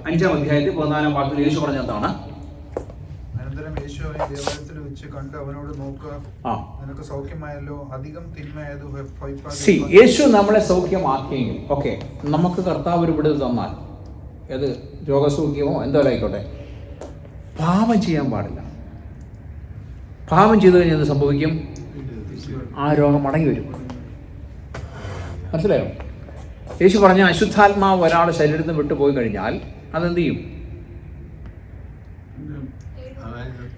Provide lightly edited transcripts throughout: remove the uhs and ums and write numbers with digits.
5-ാം അധ്യായത്തിൽ 14-ാം വാക്യത്തിൽ യേശു പറഞ്ഞതാണ്, അനന്തരം യേശു അവനെ ദേവാലയത്തിൽ വെച്ച് കണ്ട് അവനോട് നോക്കുക, നിനക്ക് സൗഖ്യമായല്ലോ, അധികം തിന്മയായത് ഭയപ്പാതെ. യേശു നമ്മളെ സൗഖ്യമാക്കിയെങ്കിൽ, ഓക്കെ, നമുക്ക് കർത്താവ് ഒരു വിടുതൽ തന്നാൽ, ഏത് രോഗസൗഖ്യമോ എന്തോ ആയിക്കോട്ടെ, പാപം ചെയ്യാൻ പാടില്ല. പാപം ചെയ്തു കഴിഞ്ഞാൽ എന്ത് സംഭവിക്കും? ആ രോഗം മടങ്ങി വരും. മനസ്സിലായോ? യേശു പറഞ്ഞ അശുദ്ധാത്മാവ് ഒരാളുടെ ശരീരത്തിൽ നിന്ന് വിട്ടുപോയി കഴിഞ്ഞാൽ അതെന്ത് ചെയ്യും?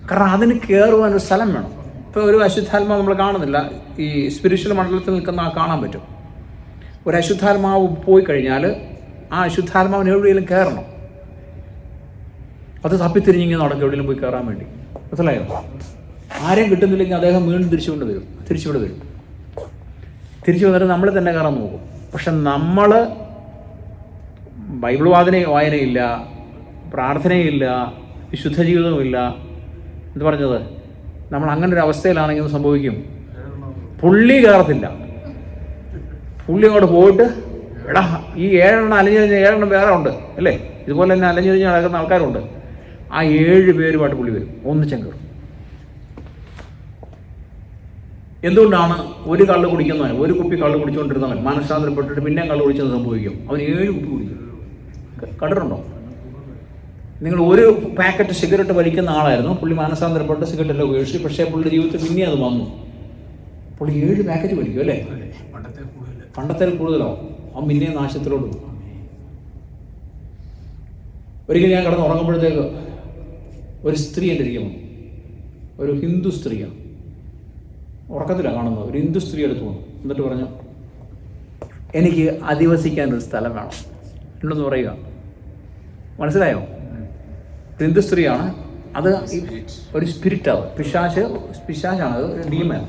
കാരണം അതിന് കയറുവാനൊരു സ്ഥലം വേണം. ഇപ്പോൾ ഒരു അശുദ്ധാത്മാവ് നമ്മൾ കാണുന്നില്ല, ഈ സ്പിരിച്വൽ മണ്ഡലത്തിൽ നിൽക്കുന്ന കാണാൻ പറ്റും. ഒരു അശുദ്ധാത്മാവ് പോയി കഴിഞ്ഞാൽ ആ അശുദ്ധാത്മാവിന് എവിടെയെങ്കിലും കയറണം. അത് തപ്പിത്തിരിഞ്ഞിങ്ങനെ നടക്കും എവിടെയെങ്കിലും പോയി കയറാൻ വേണ്ടി. മനസ്സിലായോ? ആരെയും കിട്ടുന്നില്ലെങ്കിൽ അദ്ദേഹം വീണ്ടും തിരിച്ചുവിടെ വരും. തിരിച്ചു വന്നിട്ട് നമ്മൾ തന്നെ കയറാൻ നോക്കും. പക്ഷെ നമ്മൾ ബൈബിൾ വായനയില്ല, പ്രാർത്ഥനയില്ല, വിശുദ്ധ ജീവിതവുമില്ല. എന്ത് പറഞ്ഞത്? നമ്മൾ അങ്ങനെ ഒരു അവസ്ഥയിലാണെങ്കിൽ സംഭവിക്കും, പുള്ളി കയറത്തില്ല. പുള്ളി അങ്ങോട്ട് പോയിട്ട്, എടാ ഈ 7 അലഞ്ഞു കഴിഞ്ഞാൽ 7 വേറെ ഉണ്ട് അല്ലേ, ഇതുപോലെ തന്നെ അലഞ്ഞു കഴിഞ്ഞാൽ നടക്കുന്ന ആൾക്കാരുണ്ട്. ആ 7 പേരുമായിട്ട് പുള്ളി വരും, ഒന്നിച്ചും കയറും. എന്തുകൊണ്ടാണ്? ഒരു കള്ള് കുടിക്കുന്നവൻ, ഒരു കുപ്പി കള്ള് കുടിച്ചുകൊണ്ടിരുന്നവൻ മാനസാന്തരപ്പെട്ടിട്ട് പിന്നെ കള്ള് കുടിച്ചത് സംഭവിക്കും, അവൻ 7 കുപ്പി കുടിക്കും. കണ്ടിട്ടുണ്ടോ? നിങ്ങൾ ഒരു പാക്കറ്റ് സിഗരറ്റ് വലിക്കുന്ന ആളായിരുന്നു, പുള്ളി മാനസാന്തരപ്പെട്ട് സിഗരറ്റെല്ലാം ഉപേക്ഷിച്ചു. പക്ഷേ പുള്ളിയുടെ ജീവിതത്തിൽ പിന്നെ അത് വന്നു. പുള്ളി 7 പാക്കറ്റ് വലിക്കും അല്ലേ? പണ്ടത്തേൽ കൂടുതലോ? അവൻ പിന്നെ നാശത്തിലോട്ട് പോകും. ഒരിക്കലും ഞാൻ കിടന്ന് ഉറങ്ങുമ്പോഴത്തേക്ക് ഒരു സ്ത്രീ എൻ്റെ ഇരിക്കുന്നു, ഒരു ഹിന്ദു സ്ത്രീയാണ്, ഉറക്കത്തിലാണ് കാണുന്നത്. ഒരു ഹിന്ദു സ്ത്രീ എടുത്തു വന്നു. എന്നിട്ട് പറഞ്ഞു, എനിക്ക് അധിവസിക്കാനൊരു സ്ഥലം വേണം ഉണ്ടെന്ന് പറയുക. മനസ്സിലായോ? ഹിന്ദു സ്ത്രീയാണ്. അത് ഒരു സ്പിരിറ്റാണ്, പിശാചാണ്, അത് ഡീമൻ.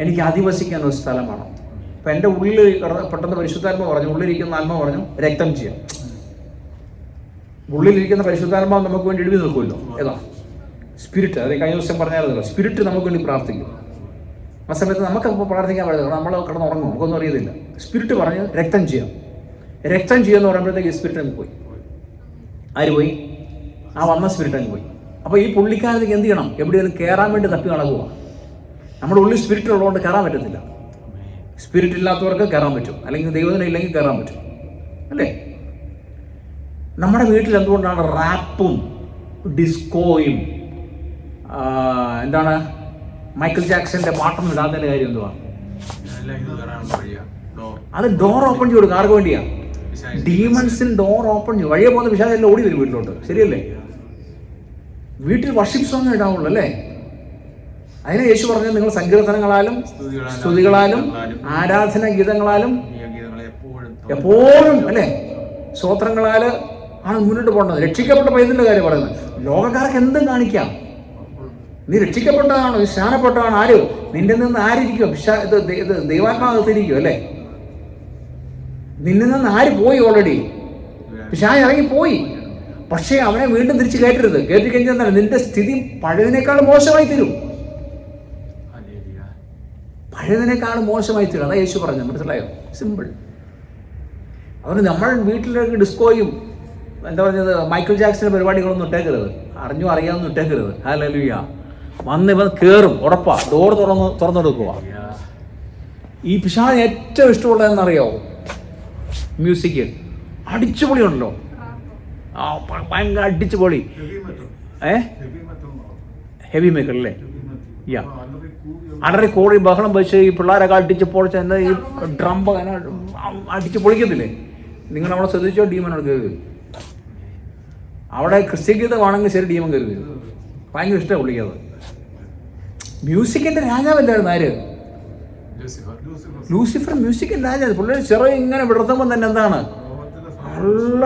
എനിക്ക് അധിവസിക്കാനൊരു സ്ഥലം വേണം. അപ്പം എൻ്റെ ഉള്ളിൽ പെട്ടെന്ന് പരിശുദ്ധാത്മ പറഞ്ഞു, ഉള്ളിലിരിക്കുന്ന ആത്മ പറഞ്ഞു, രക്തം ചെയ്യാം. ഉള്ളിലിരിക്കുന്ന പരിശുദ്ധാത്മാവ് നമുക്ക് വേണ്ടി എഴുതി നിൽക്കുമല്ലോ. ഏതാ? സ്പിരിറ്റ്. അത് കഴിഞ്ഞ ദിവസം പറഞ്ഞായിരുന്നല്ലോ, സ്പിരിറ്റ് നമുക്ക് വേണ്ടി പ്രാർത്ഥിക്കും. ആ സമയത്ത് നമുക്കപ്പോൾ പ്രാർത്ഥിക്കാൻ പറ്റില്ല, നമ്മൾ കിടന്ന് ഉറങ്ങും, നമുക്കൊന്നും അറിയത്തില്ല. സ്പിരിറ്റ് പറഞ്ഞ് രക്തം ചെയ്യാം. രക്തം ചെയ്യുമെന്ന് പറയുമ്പോഴത്തേക്ക് ഈ സ്പിരിറ്റ് അങ്ങ് പോയി. ആര് പോയി? ആ വന്ന സ്പിരിറ്റ് അങ്ങ് പോയി. അപ്പോൾ ഈ പുള്ളിക്കാരത്തേക്ക് എന്ത് ചെയ്യണം? എവിടെയെങ്കിലും കയറാൻ വേണ്ടി തപ്പി നടക്കുക. നമ്മുടെ ഉള്ളിൽ സ്പിരിറ്റ് ഉള്ളതുകൊണ്ട് കയറാൻ പറ്റത്തില്ല. സ്പിരിറ്റ് ഇല്ലാത്തവർക്ക് കയറാൻ പറ്റും, അല്ലെങ്കിൽ ദൈവത്തിന് ഇല്ലെങ്കിൽ കയറാൻ പറ്റും അല്ലേ? നമ്മുടെ വീട്ടിൽ എന്തുകൊണ്ടാണ് റാപ്പും ഡിസ്കോയും എന്താണ് മൈക്കിൾ ജാക്സന്റെ പാട്ടൊന്നും ഇടാത്തതിന്റെ കാര്യം എന്തുവാ? അത് ഡോർ ഓപ്പൺ ചെയ്തു കൊടുക്കും. ആർക്ക് വേണ്ടിയാ? ഡീമൺസിന് ഡോർ ഓപ്പൺ ചെയ്യും. വഴിയെ പോകുന്ന പിശാചെല്ലാം ഓടി വരും വീട്ടിലോട്ട്. ശരിയല്ലേ? വീട്ടിൽ വർഷിപ്പ് സോങ് ഇടാവുള്ളൂ അല്ലേ? അതിനെ യേശു പറഞ്ഞത്, നിങ്ങൾ സങ്കീർത്തനങ്ങളാലും സ്തുതികളാലും ആരാധന ഗീതങ്ങളാലും എപ്പോഴും അല്ലേ സ്തോത്രങ്ങളാൽ ആണ് മുന്നോട്ട് പോകേണ്ടത്. രക്ഷിക്കപ്പെട്ട പൈതലിന്റെ കാര്യം പറയുന്നത്. ലോകക്കാർക്ക് എന്തും കാണിക്കാം. നീ രക്ഷിക്കപ്പെട്ടതാണ്, നീ സ്നാനപ്പെട്ടതാണ്. ആര് നിന്റെ നിന്ന് ആരിയ്ക്കും? ഇത് ദൈവാത്മാകത്തിരിക്കും അല്ലേ? നിന്നിൽ നിന്ന് ആര് പോയി? ഓൾറെഡി പിശാച് ഇറങ്ങിപ്പോയി. പക്ഷേ അവനെ വീണ്ടും തിരിച്ച് കയറ്റരുത്. കയറ്റി കഴിഞ്ഞാൽ നിന്റെ സ്ഥിതി പഴയതിനേക്കാൾ മോശമായി തീരും. പഴയതിനേക്കാൾ മോശമായി തീരും. അതാ യേശു പറഞ്ഞത്. മനസ്സിലായോ? സിമ്പിൾ. അതുകൊണ്ട് നമ്മൾ വീട്ടിലേക്ക് ഡിസ്കോയും എന്താ പറഞ്ഞത് മൈക്കിൾ ജാക്സന്റെ പരിപാടികളൊന്നും ഇട്ടേക്കരുത്. അറിഞ്ഞോ അറിയാമെന്നും ഇട്ടേക്കരുത്. ഹല്ലേലൂയ. വന്ന് ഇവൻ കയറും, ഉറപ്പാ. ഡോർ തുറന്നെടുക്കുക. ഈ പിശാചിന് ഏറ്റവും ഇഷ്ടമുള്ളതെന്നറിയാവോ? മ്യൂസിക്. അടിച്ചുപൊളി ഉണ്ടല്ലോ, ഭയങ്കര അടിച്ചുപൊളി. ഹെവി മേക്കർ അല്ലേ? യാ. അടറി കോഴി ബഹളം വെച്ച് ഈ പിള്ളേരൊക്കെ അടിച്ച് പൊളിച്ച് എന്താ ഈ ഡ്രം അടിച്ച് പൊളിക്കത്തില്ലേ? നിങ്ങൾ അവിടെ ശ്രദ്ധിച്ചോ, ഡീമൻ അവിടെ കയറി വരും. അവിടെ ക്രിസ്ത്യൻ ഗീതമാണെങ്കിൽ ശരി, ഡീമൻ കയറി വരും. ഭയങ്കര ഇഷ്ടമാണ് പുള്ളിക്കത്. മ്യൂസിക്കിന്റെ രാജാവല്ലായിരുന്നു ആര്? ലൂസിഫർ. മ്യൂസിക്കിന്റെ രാജാവ്. പുള്ളി ചെറിയ ഇങ്ങനെ വിടർത്തുമ്പോൾ തന്നെ എന്താണ് നല്ല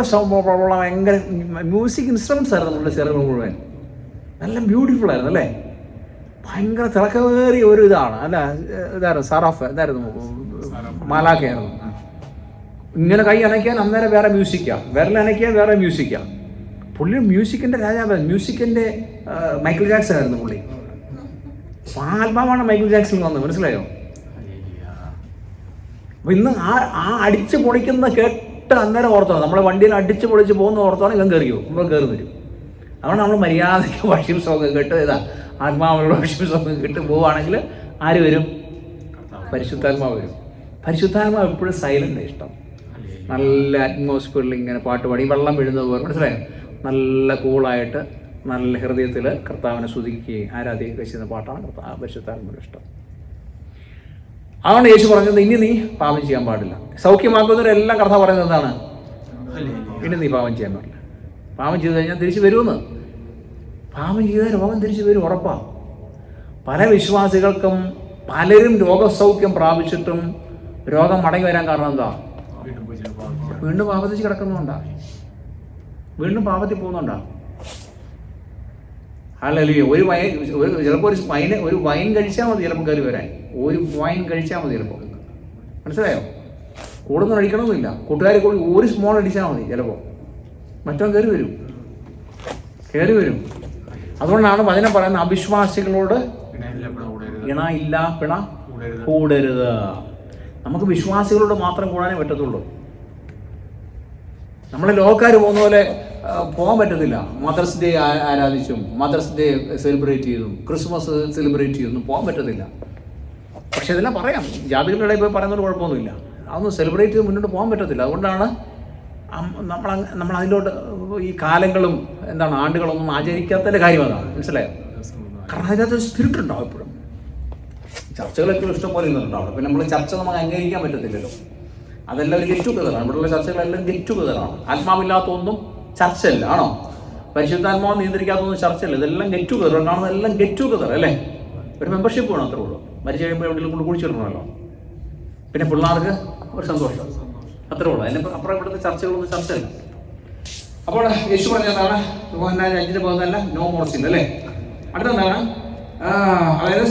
ഭയങ്കര മ്യൂസിക് ഇൻസ്ട്രുമെന്റ്സ് ആയിരുന്നു പുള്ളിയുടെ ചെറിയ മുഴുവൻ. നല്ല ബ്യൂട്ടിഫുൾ ആയിരുന്നു അല്ലേ? ഭയങ്കര തിളക്കേറിയ ഒരു ഇതാണ് അല്ല. ഇതായിരുന്നു സറാഫ്, ഇതായിരുന്നു മാലാഖയായിരുന്നു. ഇങ്ങനെ കൈ അനയ്ക്കാൻ അന്നേരം വേറെ മ്യൂസിക്കാണ്, വിരലനയ്ക്കാൻ വേറെ മ്യൂസിക്കാണ്. പുള്ളി മ്യൂസിക്കിന്റെ രാജാവായിരുന്നു. മ്യൂസിക്കിന്റെ മൈക്കിൾ ജാക്സൺ ആയിരുന്നു പുള്ളി. ആത്മാവാണ് മൈക്കിൾ ജാക്സൺ വന്നത്. മനസ്സിലായോ? അപ്പൊ ഇന്ന് ആ അടിച്ചു പൊളിക്കുന്ന അന്നേരം ഓർത്തോണം. നമ്മളെ വണ്ടിയിൽ അടിച്ച് പൊളിച്ച് പോകുന്ന ഓർത്തോണം ഇവൻ കയറിയോ, ഇവൻ കയറി വരും. അതുകൊണ്ട് നമ്മൾ മര്യാദയ്ക്ക് വർഷിപ്പ് സോങ് കേട്ട് ആത്മാവുള്ള വർഷിപ്പ് സോങ് കേട്ട് പോവുകയാണെങ്കിൽ ആര് വരും? പരിശുദ്ധാത്മാവ് വരും. പരിശുദ്ധാത്മാവ് എപ്പോഴും സൈലൻ്റ് ഇഷ്ടം. നല്ല അറ്റ്മോസ്ഫിയറിൽ ഇങ്ങനെ പാട്ട് പാടി വെള്ളം വീഴുന്നത് പോലെ, മനസ്സിലായോ? നല്ല കൂളായിട്ട് നല്ല ഹൃദയത്തിൽ കർത്താവിനെ സ്തുതിക്കുകയും ആരാധിക്കുകയും ചെയ്യുന്ന പാട്ടാണ് പരിശുദ്ധാത്മാവിന് ഇഷ്ടം. അതാണ് യേശു പറഞ്ഞത്, ഇനി നീ പാപം ചെയ്യാൻ പാടില്ല. സൗഖ്യമാക്കുന്നവരെല്ലാം കർത്താവ് പറയുന്നത് എന്താണ്? ഇനി നീ പാപം ചെയ്യാൻ പാടില്ല. പാപം ചെയ്ത് കഴിഞ്ഞാൽ തിരിച്ചു വരുമെന്ന്. പാപം ചെയ്താൽ രോഗം തിരിച്ചു വരും, ഉറപ്പാണ്. പല വിശ്വാസികൾക്കും പലരും രോഗസൗഖ്യം പ്രാപിച്ചിട്ടും രോഗം മടങ്ങി വരാൻ കാരണം എന്താ? വീണ്ടും പാപത്തിൽ കിടക്കുന്നുണ്ടാ, വീണ്ടും പാപത്തിൽ പോകുന്നുണ്ടാ. അല്ലെങ്കിൽ ചിലപ്പോൾ ഒരു വൈൻ കഴിച്ചാൽ മതി ചിലപ്പോൾ കയറി വരാൻ. ഒരു വൈൻ കഴിച്ചാൽ മതി ചിലപ്പോൾ, മനസ്സിലായോ? കൂടുതൽ അടിക്കണമെന്നില്ല. കൂട്ടുകാരെ കൂടി ഒരു സ്മോൾ അടിച്ചാൽ മതി, ചിലപ്പോൾ മറ്റോ കയറി വരും. അതുകൊണ്ടാണ് വചനം പറയുന്നത്, അവിശ്വാസികളോട് ഇണ ഇല്ല പിണ കൂടരുത്. നമുക്ക് വിശ്വാസികളോട് മാത്രം കൂടാനേ പറ്റത്തുള്ളൂ. നമ്മളെ ലോകക്കാർ പോകുന്ന പോലെ പോകാൻ പറ്റത്തില്ല. മദർസ് ഡേ ആരാധിച്ചും മദർസ് ഡേ സെലിബ്രേറ്റ് ചെയ്തും ക്രിസ്മസ് സെലിബ്രേറ്റ് ചെയ്തൊന്നും പോകാൻ പറ്റത്തില്ല. പക്ഷെ ഇതെല്ലാം പറയാം, ജാതികളുടെ ഇടയിൽ പോയി പറയുന്നതിന് കുഴപ്പമൊന്നുമില്ല. അതൊന്നും സെലിബ്രേറ്റ് ചെയ്ത് മുന്നോട്ട് പോകാൻ പറ്റത്തില്ല. അതുകൊണ്ടാണ് നമ്മൾ അതിലോട്ട് ഈ കാലങ്ങളും ആണ്ടുകളൊന്നും ആചരിക്കാത്തതിൻ്റെ കാര്യം അതാണ്, മനസ്സിലായോ? കാരണം അതിനകത്ത് സ്പിരിറ്റ് ഉണ്ടാവും എപ്പോഴും. ചർച്ചകളൊക്കെ ഇഷ്ടംപോലെ ഇരുന്നുണ്ടാവും. പിന്നെ നമ്മൾ ചർച്ച നമുക്ക് അംഗീകരിക്കാൻ പറ്റത്തില്ലല്ലോ. അതെല്ലാം ഒരു ഗെറ്റ് ടുഗദറാണ്. ഇവിടെയുള്ള ചർച്ചകളെല്ലാം ഗെറ്റ് ടുഗദറാണ്. ആത്മാവില്ലാത്ത ഒന്നും ചർച്ചയല്ല, ആണോ? പരിശുദ്ധാത്മാവ് നിയന്ത്രിക്കാത്തൊന്നും ചർച്ചയല്ല. ഇതെല്ലാം ഗെറ്റ് ടുഗദർ കാണുന്നതെല്ലാം ഗെറ്റ് ടുഗദർ അല്ലേ? ഒരു മെമ്പർഷിപ്പ് വേണം, അത്രേ ഉള്ളൂ. മരിച്ചു കഴിയുമ്പോൾ എവിടെയെങ്കിലും കൊണ്ട് കുടിച്ചിടണമല്ലോ. പിന്നെ പിള്ളേർക്ക് ഒരു സന്തോഷം, അത്രേ ഉള്ളൂ. അതിന് അപ്പുറം ഇവിടുത്തെ ചർച്ചകളൊന്നും ചർച്ചയല്ല. അപ്പോൾ യേശു പറഞ്ഞതാണ് 5:14 നോ മോർ സിൻ അല്ലേ? അടുത്തെന്താണ്? അതായത്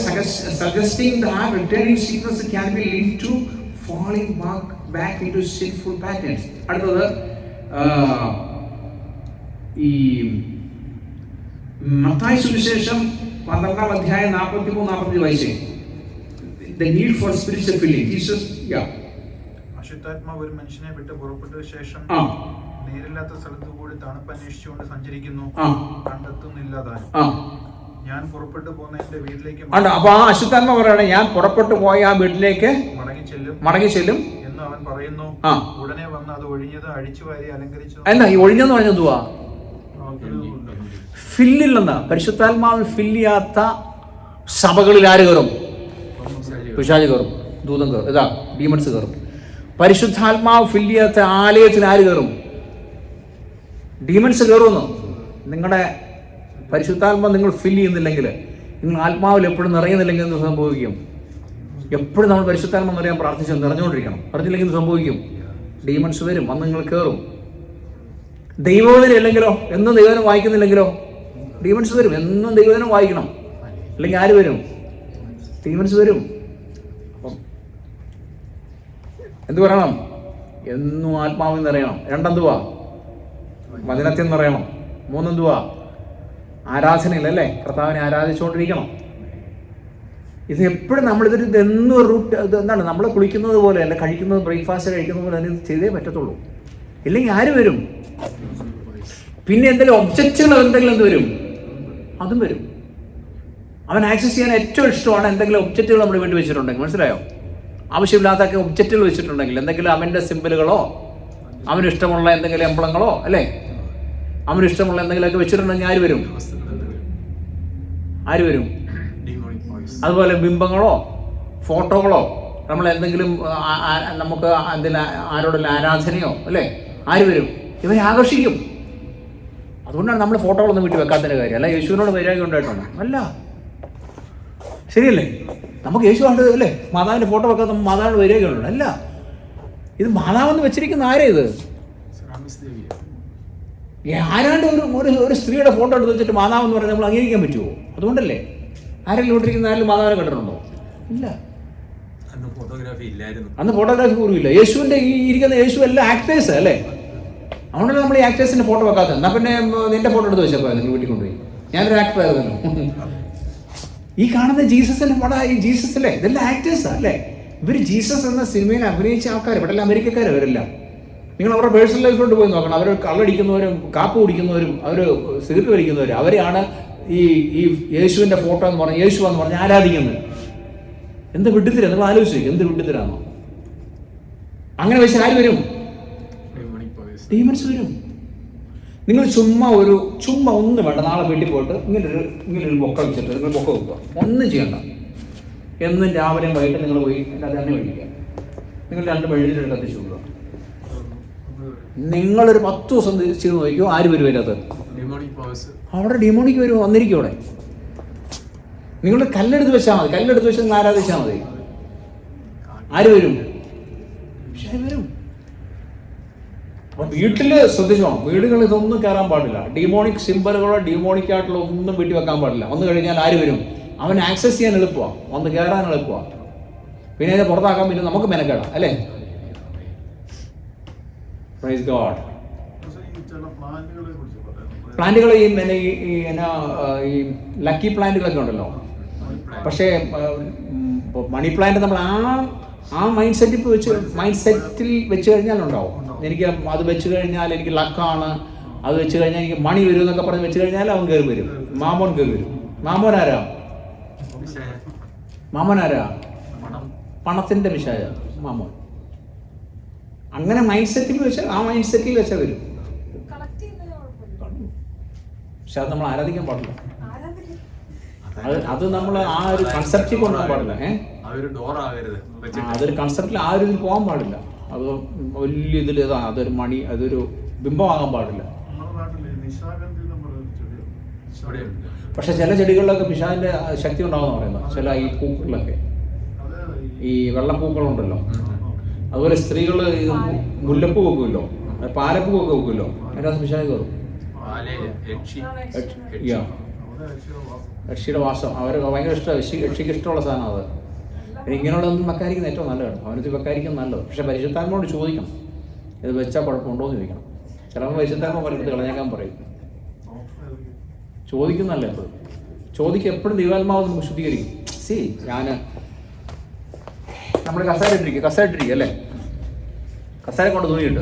suggesting that returning sequence can be lead to falling back into sinful patterns. അടുത്തത് ഈ മത്തായി സുവിശേഷം 12-ാം അധ്യായം 43-45 വായിച്ചേ. The need for spiritual filling. Jesus, അശുദ്ധാത്മാവ് ഒരു മനുഷ്യനെ വിട്ട് പുറപ്പെട്ട ശേഷം നേരില്ലാത്ത സ്ഥലത്തു കൂടി തണുപ്പ് അന്വേഷിച്ചുകൊണ്ട് സഞ്ചരിക്കുന്നു, കണ്ടെത്തുന്നില്ല. ഞാൻ പുറപ്പെട്ടു പോകുന്ന എന്റെ വീട്ടിലേക്ക്. അപ്പൊ ആ അശുദ്ധാത്മ പറയണേ, ഞാൻ പുറപ്പെട്ടു പോയ ആ വീട്ടിലേക്ക് മടങ്ങി ചെല്ലും എന്ന് അവൻ പറയുന്നു. ഉടനെ വന്ന് അത് ഒഴിഞ്ഞത് അഴിച്ചു വാരി അലങ്കരിച്ചു. എന്താ ഈ ഒഴിഞ്ഞെന്ന് പറഞ്ഞതുവാ? ഫില്ലില്ലെന്നാ. പരിശുദ്ധാത്മാവിൽ ഫില്ലിയാത്ത സഭകളിൽ ആര് കയറും? പിശാച് കയറും, ദൂതം കയറും, ഇതാ ഡീമൺസ് കയറും. പരിശുദ്ധാത്മാവ് ഫില്ലിയാത്ത ആലയത്തിൽ ആര് കയറും? ഡീമൺസ് കയറുമെന്ന്. നിങ്ങളുടെ പരിശുദ്ധാത്മാവ് നിങ്ങൾ ഫില്ല് ചെയ്യുന്നില്ലെങ്കിൽ, നിങ്ങൾ ആത്മാവിൽ എപ്പോഴും നിറയുന്നില്ലെങ്കിൽ എന്ത് സംഭവിക്കും? എപ്പോഴും നമ്മൾ പരിശുദ്ധാത്മാവ് നിറയാൻ പ്രാർത്ഥിച്ച് നിറഞ്ഞുകൊണ്ടിരിക്കണം. അറിഞ്ഞില്ലെങ്കിൽ എന്ത് സംഭവിക്കും? ഡീമൺസ് വരും, വന്ന് നിങ്ങൾ കയറും. ദൈവവചനം ഇല്ലെങ്കിലോ, എന്നും ദൈവവചനം വായിക്കുന്നില്ലെങ്കിലോ ഡീമൺസ് വരും. എന്നും ദൈവവചനം വായിക്കണം, അല്ലെങ്കിൽ ആര് വരും? ഡീമൺസ് വരും. അപ്പം എന്ത് പറയണം? എന്നും ആത്മാവിൽ നിറയണം. രണ്ടെന്തുവാ? വചനത്തിൽ നിറയണം. മൂന്നെന്തുവാ? ആരാധനയില്ലല്ലേ? കർത്താവിനെ ആരാധിച്ചുകൊണ്ടിരിക്കണം. ഇത് എപ്പോഴും ഇതെന്നും റൂട്ട് എന്താണ്? നമ്മൾ കുളിക്കുന്നത് പോലെ അല്ല, കഴിക്കുന്നത് ബ്രേക്ക്ഫാസ്റ്റ് കഴിക്കുന്നത് പോലെ തന്നെ ഇത് ചെയ്തേ പറ്റത്തുള്ളൂ. ഇല്ലെങ്കിൽ ആര് വരും? പിന്നെ എന്തെങ്കിലും ഒബ്ജക്റ്റുകൾ എന്തെങ്കിലും എന്ത് വരും? അതും വരും. അവൻ ആക്സസ് ചെയ്യാൻ ഏറ്റവും ഇഷ്ടമാണ് എന്തെങ്കിലും ഒബ്ജക്റ്റുകൾ നമ്മൾ വേണ്ടി വെച്ചിട്ടുണ്ടെങ്കിൽ, മനസ്സിലായോ? ആവശ്യമില്ലാത്തൊക്കെ ഒബ്ജക്റ്റുകൾ വെച്ചിട്ടുണ്ടെങ്കിൽ, എന്തെങ്കിലും അവൻ്റെ സിമ്പിളുകളോ അവന് ഇഷ്ടമുള്ള എന്തെങ്കിലും എംബ്ലങ്ങളോ അല്ലേ, അവന് ഇഷ്ടമുള്ള എന്തെങ്കിലുമൊക്കെ വെച്ചിട്ടുണ്ടെങ്കിൽ ആര് വരും? അതുപോലെ ബിംബങ്ങളോ ഫോട്ടോകളോ, നമ്മൾ എന്തെങ്കിലും നമുക്ക് എന്തെങ്കിലും ആരോടുള്ള ആരാധനയോ അല്ലേ, ആര് വരും? ഇവരെ ആകർഷിക്കും. അതുകൊണ്ടാണ് നമ്മൾ ഫോട്ടോകളൊന്നും വീട്ടിൽ വെക്കാത്തതിൻ്റെ കാര്യം. അല്ല യേശുവിനോട് വൈരാഗ്യം ഉണ്ടായിട്ടാണ് അല്ല, ശരിയല്ലേ? നമുക്ക് യേശു ആണ് അല്ലേ, മാതാവിൻ്റെ ഫോട്ടോ വെക്കാത്ത മാതാവിൻ്റെ വൈരാഗ്യം ഉണ്ട് അല്ല. ഇത് മാതാവെന്ന് വെച്ചിരിക്കുന്ന ആരാ? ഇത് ആരാണ്ട് ഒരു സ്ത്രീയുടെ ഫോട്ടോ എടുത്ത് വെച്ചിട്ട് മാതാവെന്ന് പറഞ്ഞാൽ നമ്മൾ അംഗീകരിക്കാൻ പറ്റുമോ? അതുകൊണ്ടല്ലേ. ആരെങ്കിലും ഇട്ടിരിക്കുന്ന ആരെങ്കിലും മാതാവിനെ കണ്ടിട്ടുണ്ടോ? ഇല്ല. അന്ന് ഫോട്ടോഗ്രാഫി പോലും ഇല്ല. യേശുവിൻ്റെ ഈ ഇരിക്കുന്ന യേശു എല്ലാം ആക്ടേഴ്സ് അല്ലേ. അതുകൊണ്ടല്ലേ നമ്മൾ ഈ ആക്ടേഴ്സിൻ്റെ ഫോട്ടോ വെക്കാത്തത്. എന്നാൽ പിന്നെ നിന്റെ ഫോട്ടോ എടുത്ത് വെച്ചപ്പോൾ നിങ്ങൾ വീട്ടിൽ കൊണ്ടുപോയി. ഞാനൊരു ആക്ടർ ആയിരുന്നു. ഈ കാണുന്ന ജീസസിൻ്റെ പടം, ഈ ജീസസല്ലേ, ഇതെല്ലാം ആക്ടേഴ്സാണ് അല്ലേ. ഇവർ ജീസസ് എന്ന സിനിമയിൽ അഭിനയിച്ച ആൾക്കാർ, ഇവിടെ എല്ലാം അമേരിക്കക്കാർ, അവരെല്ലാം നിങ്ങൾ അവരുടെ പേഴ്സണൽ ലൈഫിലോട്ട് പോയി നോക്കണം. അവർ കള്ളടിക്കുന്നവരും കാപ്പ് കുടിക്കുന്നവരും അവർ സിഗരറ്റ് വലിക്കുന്നവരും അവരെയാണ് ഈ യേശുവിൻ്റെ ഫോട്ടോ എന്ന് പറഞ്ഞ് യേശു എന്ന് പറഞ്ഞ് ആരാധിക്കുന്നത്. എന്ത് വിഡ്ഢിത്തരം, നിങ്ങൾ ആലോചിച്ചു എന്ത് വിഡ്ഢിത്തരാണോ? അങ്ങനെ വെച്ച് ആര് വരും? ഡീമൻസ് വരും. നിങ്ങൾ ചുമ്മാ ഒന്നും വേണ്ട, നാളെ വീട്ടിൽ പോയിട്ട് ഇങ്ങനൊരു ബൊക്ക വെച്ചിട്ട് നിങ്ങൾ ബൊക്ക വെക്കുക, ഒന്നും ചെയ്യണ്ട. എന്നും രാവിലെയും വൈകിട്ട് നിങ്ങൾ പോയി അത് തന്നെ കഴിക്കുക. നിങ്ങൾ 2 മെഴുകിട്ട് കത്തിച്ചു കൊടുക്കുക. നിങ്ങളൊരു 10 ദിവസം ചെയ്ത് നോക്കിയോ, ആര് വരും അതിനകത്ത്? അവിടെ ഡിമോണിക്ക് വരും, വന്നിരിക്കും അവിടെ. നിങ്ങൾ കല്ലെടുത്ത് വെച്ചാൽ മതി, കല്ലെടുത്ത് വെച്ച് നിങ്ങൾ ആരാധിച്ചാൽ മതി. ആര് വരും? വരും. വീട്ടില് ശ്രദ്ധിച്ചോണം, വീടുകളിൽ ഇതൊന്നും കയറാൻ പാടില്ല. ഡിമോണിക് സിംബലുകളോ ഡിമോണിക് ആയിട്ടുള്ള ഒന്നും വീട്ടിൽ വെക്കാൻ പാടില്ല. വന്നു കഴിഞ്ഞാൽ ആര് വരും? അവൻ ആക്സസ് ചെയ്യാൻ എളുപ്പമാണ്, വന്ന് കയറാൻ എളുപ്പമാണ്. പിന്നെ അതിനെ പുറത്താക്കാൻ പിന്നെ നമുക്ക് മെനക്കേടാം അല്ലേ? Praise God. പ്ലാന്റുകൾ ഈ ലക്കി പ്ലാന്റുകളൊക്കെ ഉണ്ടല്ലോ. പക്ഷേ മണി പ്ലാന്റ് നമ്മൾ ആ മൈൻഡ് സെറ്റിൽ വെച്ച് കഴിഞ്ഞാലുണ്ടാവും. എനിക്ക് അത് വെച്ച് കഴിഞ്ഞാൽ എനിക്ക് ലക്കാണ്, അത് വെച്ച് കഴിഞ്ഞാൽ എനിക്ക് മണി വരും എന്നൊക്കെ പറഞ്ഞ് വെച്ച് കഴിഞ്ഞാൽ അവൻ കയറി വരും, മാമോൻ കയറി വരും. മാമോനാരാ? പണത്തിന്റെ വിഷയ മാമോൻ. അങ്ങനെ മൈൻഡ് സെറ്റിൽ വെച്ച് ആ മൈൻഡ് സെറ്റിൽ വെച്ചാൽ വരും. പക്ഷെ അത് നമ്മൾ ആരാധിക്കാൻ പാടില്ല. അത് നമ്മൾ ആ ഒരു കൺസെപ്റ്റിൽ കൊണ്ടുപോകാൻ പാടില്ല. അതൊരു കൺസെപ്റ്റിൽ ആ ഒരു ഇതിൽ പോകാൻ പാടില്ല. അത് വലിയ ഇതിൽ അതൊരു മണി, അതൊരു ബിംബമാകാൻ പാടില്ല. പക്ഷെ ചില ചെടികളിലൊക്കെ പിശാചിന്റെ ശക്തി ഉണ്ടാവുന്ന പറയുന്നത്. ചില ഈ പൂക്കളിലൊക്കെ ഈ വെള്ളപ്പൂക്കളുണ്ടല്ലോ, അതുപോലെ സ്ത്രീകൾ മുല്ലപ്പൂ വെക്കുമല്ലോ, പാലപ്പൂ ഒക്കെ വെക്കുമല്ലോ, അതിനകത്ത് പിശാച് കയറും. യക്ഷിയുടെ വാസം അവർ ഭയങ്കര ഇഷ്ടമാണ്. യക്ഷിക്ക് ഇഷ്ടമുള്ള സാധനം അത്. ഇങ്ങനെയുള്ളതൊന്നും വെക്കാതിരിക്കുന്നത് ഏറ്റവും നല്ലതാണ്. അവനത് വെക്കാതിരിക്കുന്നത് നല്ലത്. പക്ഷെ പരിശുദ്ധാത്മാവോട് ചോദിക്കണം, ഇത് വെച്ചാൽ കുഴപ്പമുണ്ടോ എന്ന് ചോദിക്കണം. ചിലപ്പോൾ പരിശുദ്ധാത്മാവ് പറയുന്നത് കളഞ്ഞേക്കാൻ പറയും. ചോദിക്കുന്നല്ല എപ്പോഴും. ചോദിക്കുക എപ്പോഴും ദൈവാത്മാവ് നമുക്ക് ശുദ്ധീകരിക്കും. നമ്മൾ കസേര ഇട്ടിരിക്കുക അല്ലേ? കസേര കൊണ്ട് തുണിയിട്ട്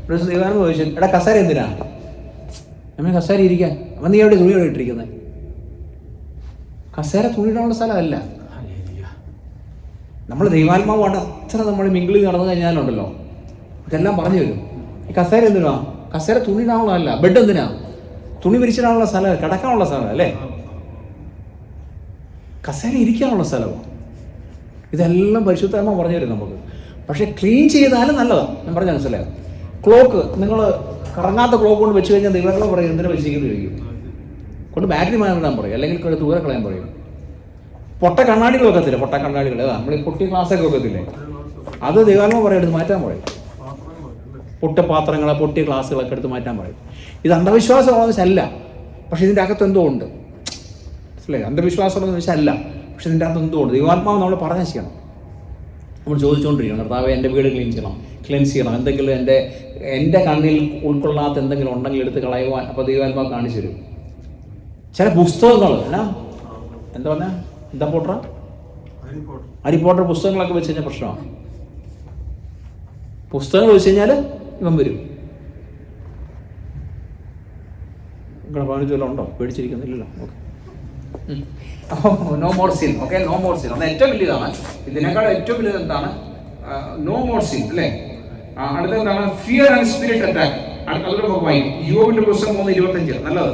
ഒരു ദിവസം ദൈവാത്മാവ് ചോദിച്ചു, എടാ കസേര എന്തിനാ? നമ്മൾ കസേര ഇരിക്കാൻ. അപ്പം നീ എവിടെ തുണിയോടെ ഇട്ടിരിക്കുന്നത്? കസേര തുണിയിടാനുള്ള സ്ഥലമല്ല. നമ്മൾ ദൈവാത്മാവാണ് അത്ര നമ്മൾ മിങ്കിളിൽ നടന്നു കഴിഞ്ഞാലുണ്ടല്ലോ ഇതെല്ലാം പറഞ്ഞു തരും. ഈ കസേര എന്തിനാ? കസേര തുണിയിടാനുള്ളതല്ല. ബെഡ് എന്തിനാ? തുണി വിരിച്ചിടാനുള്ള സ്ഥലം, കിടക്കാനുള്ള സ്ഥലം അല്ലേ? കസേര ഇരിക്കാനുള്ള സ്ഥലമാണ്. ഇതെല്ലാം പരിശുദ്ധാത്മാവ് പറഞ്ഞു തരും നമുക്ക്. പക്ഷെ ക്ലീൻ ചെയ്താലും നല്ലതാണ്. ഞാൻ പറഞ്ഞ മനസ്സിലായോ? ക്ലോക്ക് നിങ്ങൾ കറങ്ങാത്ത ക്ലോക്ക് കൊണ്ട് വെച്ച് കഴിഞ്ഞാൽ ദൈവങ്ങൾ പറയും എന്തിനാ വെച്ചിരിക്കുന്നു ചോദിക്കും. കൊണ്ട് ബാറ്ററി മാറാൻ പറയും, അല്ലെങ്കിൽ ദൂരെ കളയാൻ പറയും. പൊട്ട കണ്ണാടികൾ വെക്കത്തില്ല, പൊട്ട കണ്ണാടികൾ നമ്മൾ ഈ പൊട്ടിയ ഗ്ലാസ്സൊക്കെ വെക്കത്തില്ലേ, അത് ദൈവാത്മാവ് പറയും എടുത്ത് മാറ്റാൻ പറയും. പൊട്ട പാത്രങ്ങളെ പൊട്ടിയ ഗ്ലാസ്സുകളൊക്കെ എടുത്ത് മാറ്റാൻ പറയും. ഇത് അന്ധവിശ്വാസമാണെന്ന് വെച്ചല്ല, പക്ഷെ ഇതിൻ്റെ അകത്ത് എന്തോ ഉണ്ട്. മനസ്സിലായി? അന്ധവിശ്വാസമാണെന്ന് വെച്ചല്ല, പക്ഷെ ഇതിൻ്റെ അകത്ത് എന്തോ ഉണ്ട്. ദൈവാത്മാവ് നമ്മൾ പറഞ്ഞാൽ ചെയ്യണം. നമ്മൾ ചോദിച്ചുകൊണ്ടിരിക്കണം, കർത്താവേ എൻ്റെ വീട് ക്ലീൻസ് ചെയ്യണം, എന്തെങ്കിലും എൻ്റെ കണ്ണിൽ ഉൾക്കൊള്ളാത്ത എന്തെങ്കിലും ഉണ്ടെങ്കിൽ എടുത്ത് കളയുവാൻ. അപ്പോൾ ദൈവാത്മാവ് കാണിച്ചു തരും. ചില പുസ്തകങ്ങൾ എന്താ പറഞ്ഞാൽ എന്താ പോട്ടറ ഹാരി പോട്ടർ പുസ്തകങ്ങളൊക്കെ വെച്ച് കഴിഞ്ഞാൽ പ്രശ്നമാണ്. പുസ്തകങ്ങൾ വെച്ച് കഴിഞ്ഞാൽ ഇവൻ വരും. നിങ്ങളുടെ പതിനഞ്ച് ഉണ്ടോ? പേടിച്ചിരിക്കുന്നില്ലല്ലോ. Okay, no more sin. Okay, no more sin. അത് ഏറ്റവും വലിയതാണ്. ഇതിനേക്കാൾ ഏറ്റവും വലുത് എന്താണ്? നോ മോർ സിൻ അല്ലേ? അടുത്ത എന്താണ്? Fear and spirit attack. അടുത്ത യോബിന്റെ പുസ്തകം 3:25 നല്ലത്.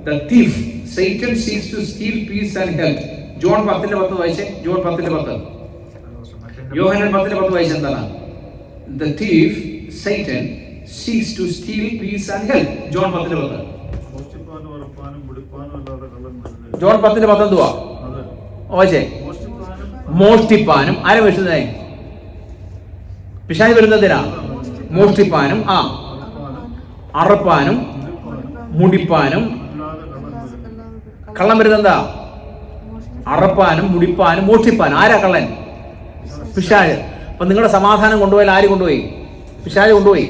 The thief, Satan seeks to steal peace and health. John 10:10 വായിച്ചേ. ജോൺ 10:10. യോഹന്നാൻ 10:10 വായിച്ചേ. എന്താണ്? The thief, Satan seeks to steal peace and health. John 10:10. John 10:10 എന്തുവാ വായിച്ചേ? മോഷ്ടിപ്പാനും. ആരെ മോഷ്ടിച്ചേ? പിശാച് വരുന്നതിനാ. മോഷ്ടിപ്പാനും അറപ്പാനും മുടിപ്പാനും. കള്ളം വരുന്നത് എന്താ? അറപ്പാനും മുടിപ്പാനും മോഷ്ടിപ്പാനും. ആരാ കള്ളൻ? പിശാച്. അപ്പൊ നിങ്ങളുടെ സമാധാനം കൊണ്ടുപോയാൽ ആര് കൊണ്ടുപോയി? പിശാച് കൊണ്ടുപോയി.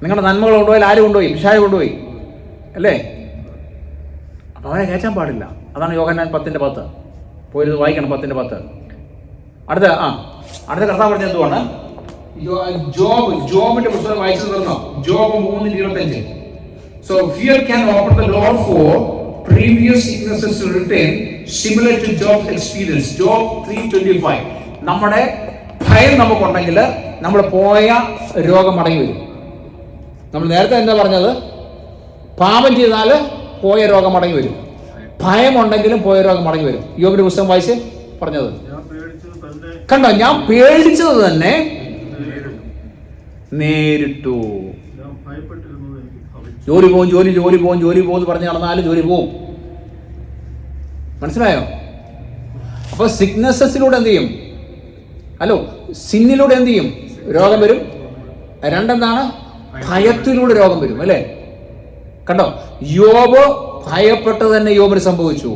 നിങ്ങളുടെ നന്മകൾ കൊണ്ടുപോയാൽ ആര് കൊണ്ടുപോയി? പിശാച് കൊണ്ടുപോയി അല്ലേ? അപ്പൊ അവനെ കയറ്റാൻ പാടില്ല. അതാണ് യോഹന്നാൻ 10:10. പോയിരുന്ന് വായിക്കണം 10:10. അടുത്ത കർത്താവ് പറഞ്ഞ എന്തുവാണ്? ജോബിന്റെ പുസ്തകം വായിച്ചു തന്നോ? Job 3:25. So fear can open the door for previous sicknesses to return, similar to Job's experience. Job 3:25. നമ്മുടെ ഭയം നമുക്കുണ്ടെങ്കിൽ നമ്മൾ പോയ രോഗം മടങ്ങി വരും. നമ്മൾ നേരത്തെ എന്താ പറഞ്ഞത്? പാപം ചെയ്താൽ പോയ രോഗം മടങ്ങി വരും. ഭയമുണ്ടെങ്കിലും പോയ രോഗം മടങ്ങി വരും. യോബിന്റെ പുസ്തകം വായിച്ച് പറഞ്ഞത് കണ്ടോ? ഞാൻ പേടിച്ചത് തന്നെ നേരിട്ടു. ജോലി പോകും എന്ന് പറഞ്ഞ് നടന്നാലും ജോലി പോവും. മനസ്സിലായോ? അപ്പൊ സിക്നസസിലൂടെ എന്ത് ചെയ്യും? സിന്നിലൂടെ എന്ത് ചെയ്യും? രോഗം വരും. രണ്ടെന്താണ്? ഭയത്തിലൂടെ രോഗം വരും. അല്ലേ? കണ്ടോ? യോബ് ഭയപ്പെട്ടത് തന്നെ യോബിന് സംഭവിച്ചു.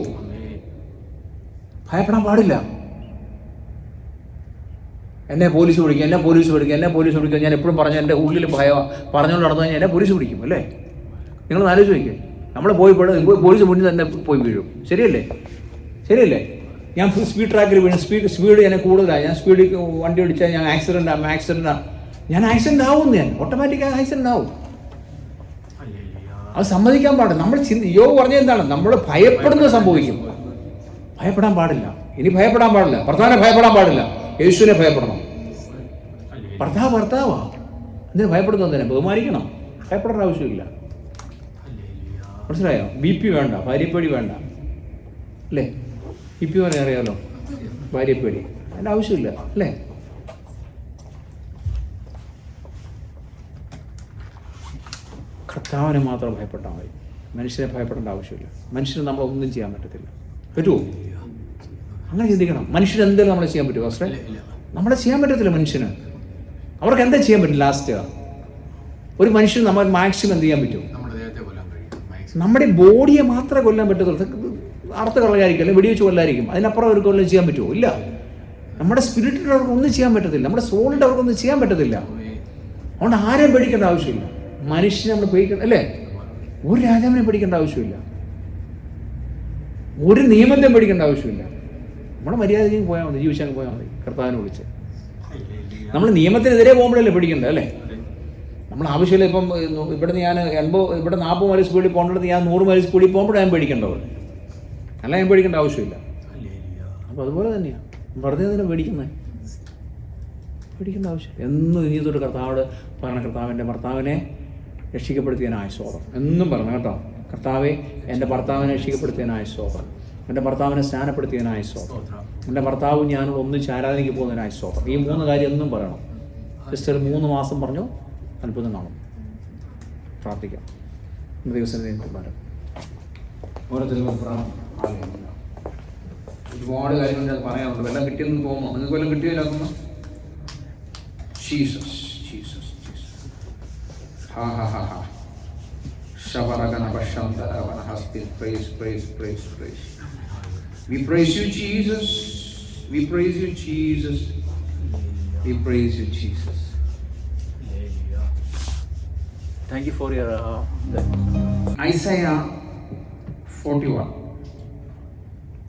ഭയപ്പെടാൻ പാടില്ല. എന്നെ പോലീസ് പിടിക്കും. ഞാൻ എപ്പോഴും പറഞ്ഞു, എൻ്റെ ഉള്ളിൽ ഭയം പറഞ്ഞുകൊണ്ട് നടന്നു കഴിഞ്ഞാൽ എന്നെ പോലീസ് പിടിക്കും. അല്ലേ? നിങ്ങൾ ആലോചിച്ച് നോക്കിയേ. നമ്മൾ പോലീസ് മുന്നിൽ തന്നെ പോയി വീഴും. ശരിയല്ലേ? ഞാൻ സ്പീഡ് ട്രാക്കിൽ വീഴും. സ്പീഡ് എന്നെ കൂടുതലാണ്. ഞാൻ സ്പീഡിൽ വണ്ടി ഓടിച്ചാൽ ഞാൻ ആക്സിഡൻ്റ് ആവും. ഞാൻ ഓട്ടോമാറ്റിക്കായി ആക്സിഡൻ്റ് ആവും. അത് സമ്മതിക്കാൻ പാടില്ല. നമ്മൾ യോബ് പറഞ്ഞത് എന്താണ്? നമ്മൾ ഭയപ്പെടുന്നത് സംഭവിക്കും. ഭയപ്പെടാൻ പാടില്ല. ഇനി ഭയപ്പെടാൻ പാടില്ല. ഭർത്താവിനെ ഭയപ്പെടാൻ പാടില്ല. യേശുവിനെ ഭയപ്പെടണം. ഭർത്താവാ. എന്തിനു ഭയപ്പെടുന്നു? എന്തിനാ? ബഹുമാനിക്കണം. ഭയപ്പെടേണ്ട ആവശ്യമില്ല. മനസ്സിലായോ? BP വേണ്ട, ഭാര്യപ്പേടി വേണ്ട. അല്ലേ? BP പറയാൻ അറിയാമല്ലോ, ഭാര്യപ്പേടി. അതിൻ്റെ ആവശ്യമില്ല. അല്ലേ? കർത്താവിനെ മാത്രം ഭയപ്പെട്ടാൽ മതി. മനുഷ്യനെ ഭയപ്പെടേണ്ട ആവശ്യമില്ല. മനുഷ്യന് നമ്മളൊന്നും ചെയ്യാൻ പറ്റത്തില്ല. പറ്റുമോ? അങ്ങനെ ചിന്തിക്കണം. മനുഷ്യന് എന്തെങ്കിലും നമ്മളെ ചെയ്യാൻ പറ്റുമോ? അസ്ത്രേ നമ്മളെ ചെയ്യാൻ പറ്റത്തില്ല. മനുഷ്യന് അവർക്ക് എന്താ ചെയ്യാൻ പറ്റും? ലാസ്റ്റ് ഒരു മനുഷ്യന് നമ്മൾ മാക്സിമം എന്ത് ചെയ്യാൻ പറ്റും? നമ്മുടെ ബോഡിയെ മാത്രമേ കൊല്ലാൻ പറ്റത്തുള്ളൂ. അർത്ഥ കളയായിരിക്കും, അല്ലെങ്കിൽ വെടിവെച്ച് കൊല്ലായിരിക്കും. അതിനപ്പുറം അവർക്ക് കൊല്ലം ചെയ്യാൻ പറ്റുമോ? ഇല്ല. നമ്മുടെ സ്പിരിറ്റിൽ അവർക്ക് ഒന്നും ചെയ്യാൻ പറ്റത്തില്ല. നമ്മുടെ സോളിൻ്റെ അവർക്കൊന്നും ചെയ്യാൻ പറ്റത്തില്ല. അതുകൊണ്ട് ആരെയും പേടിക്കേണ്ട ആവശ്യമില്ല. മനുഷ്യനെ നമ്മൾ പേടിക്കണം. അല്ലേ? ഒരു രാജാവിനെ പേടിക്കേണ്ട ആവശ്യമില്ല. ഒരു നിയമത്തെ പേടിക്കേണ്ട ആവശ്യമില്ല. നമ്മുടെ മര്യാദയ്ക്ക് പോയാൽ മതി, ജീവിച്ചാൽ പോയാൽ മതി. കർത്താവിനെ വിളിച്ച് നമ്മൾ നിയമത്തിനെതിരെ പോകുമ്പോഴല്ലേ പേടിക്കേണ്ടത്? അല്ലേ? നമ്മൾ ആവശ്യമില്ല. ഇപ്പം ഇവിടെ ഞാൻ 40 മൈൽ സ്പീഡിൽ പോകേണ്ടത് ഞാൻ 100 മൈൽ സ്പീഡിൽ പോകുമ്പോഴാണ് ഞാൻ പേടിക്കേണ്ടത്. അല്ല, ഞാൻ പേടിക്കേണ്ട ആവശ്യമില്ല. അപ്പോൾ അതുപോലെ തന്നെയാണ്. വെറുതെ അതിനെ പേടിക്കേണ്ട ആവശ്യമില്ല. എന്നും ഇനി തൊട്ട് കർത്താവോട് പറയണം, കർത്താവിൻ്റെ ഭർത്താവിനെ രക്ഷിക്കപ്പെടുത്തിയതിനായ സ്തോത്രം എന്നും പറഞ്ഞു കേട്ടോ. കർത്താവെ, എൻ്റെ ഭർത്താവിനെ രക്ഷിക്കപ്പെടുത്തിയതിനായ സ്തോത്രം. എൻ്റെ ഭർത്താവിനെ സ്നാനപ്പെടുത്തിയതിനായ സ്തോത്രം. എൻ്റെ ഭർത്താവും ഞാനും ഒന്നിച്ച് ആരാധനയ്ക്ക് പോകുന്നതിനായ സ്തോത്രം. ഈ 3 കാര്യം എന്നും പറയണം. സിസ്റ്റർ 3 മാസം പറഞ്ഞു, അത്ഭുതം കാണും. പ്രാർത്ഥിക്കാം. ഇന്ന് ദിവസം ഓരോരുത്തരും ഒരുപാട് കാര്യങ്ങൾ പറയാനുണ്ട്. വെള്ളം കിട്ടിയെന്ന് തോന്നുന്നു. നിങ്ങൾക്ക് വല്ലതും കിട്ടിയതിലാക്കുന്നു? Jesus. We praise you, Jesus. We praise you, Jesus. We praise you, Jesus. Thank you for your Isaiah 41.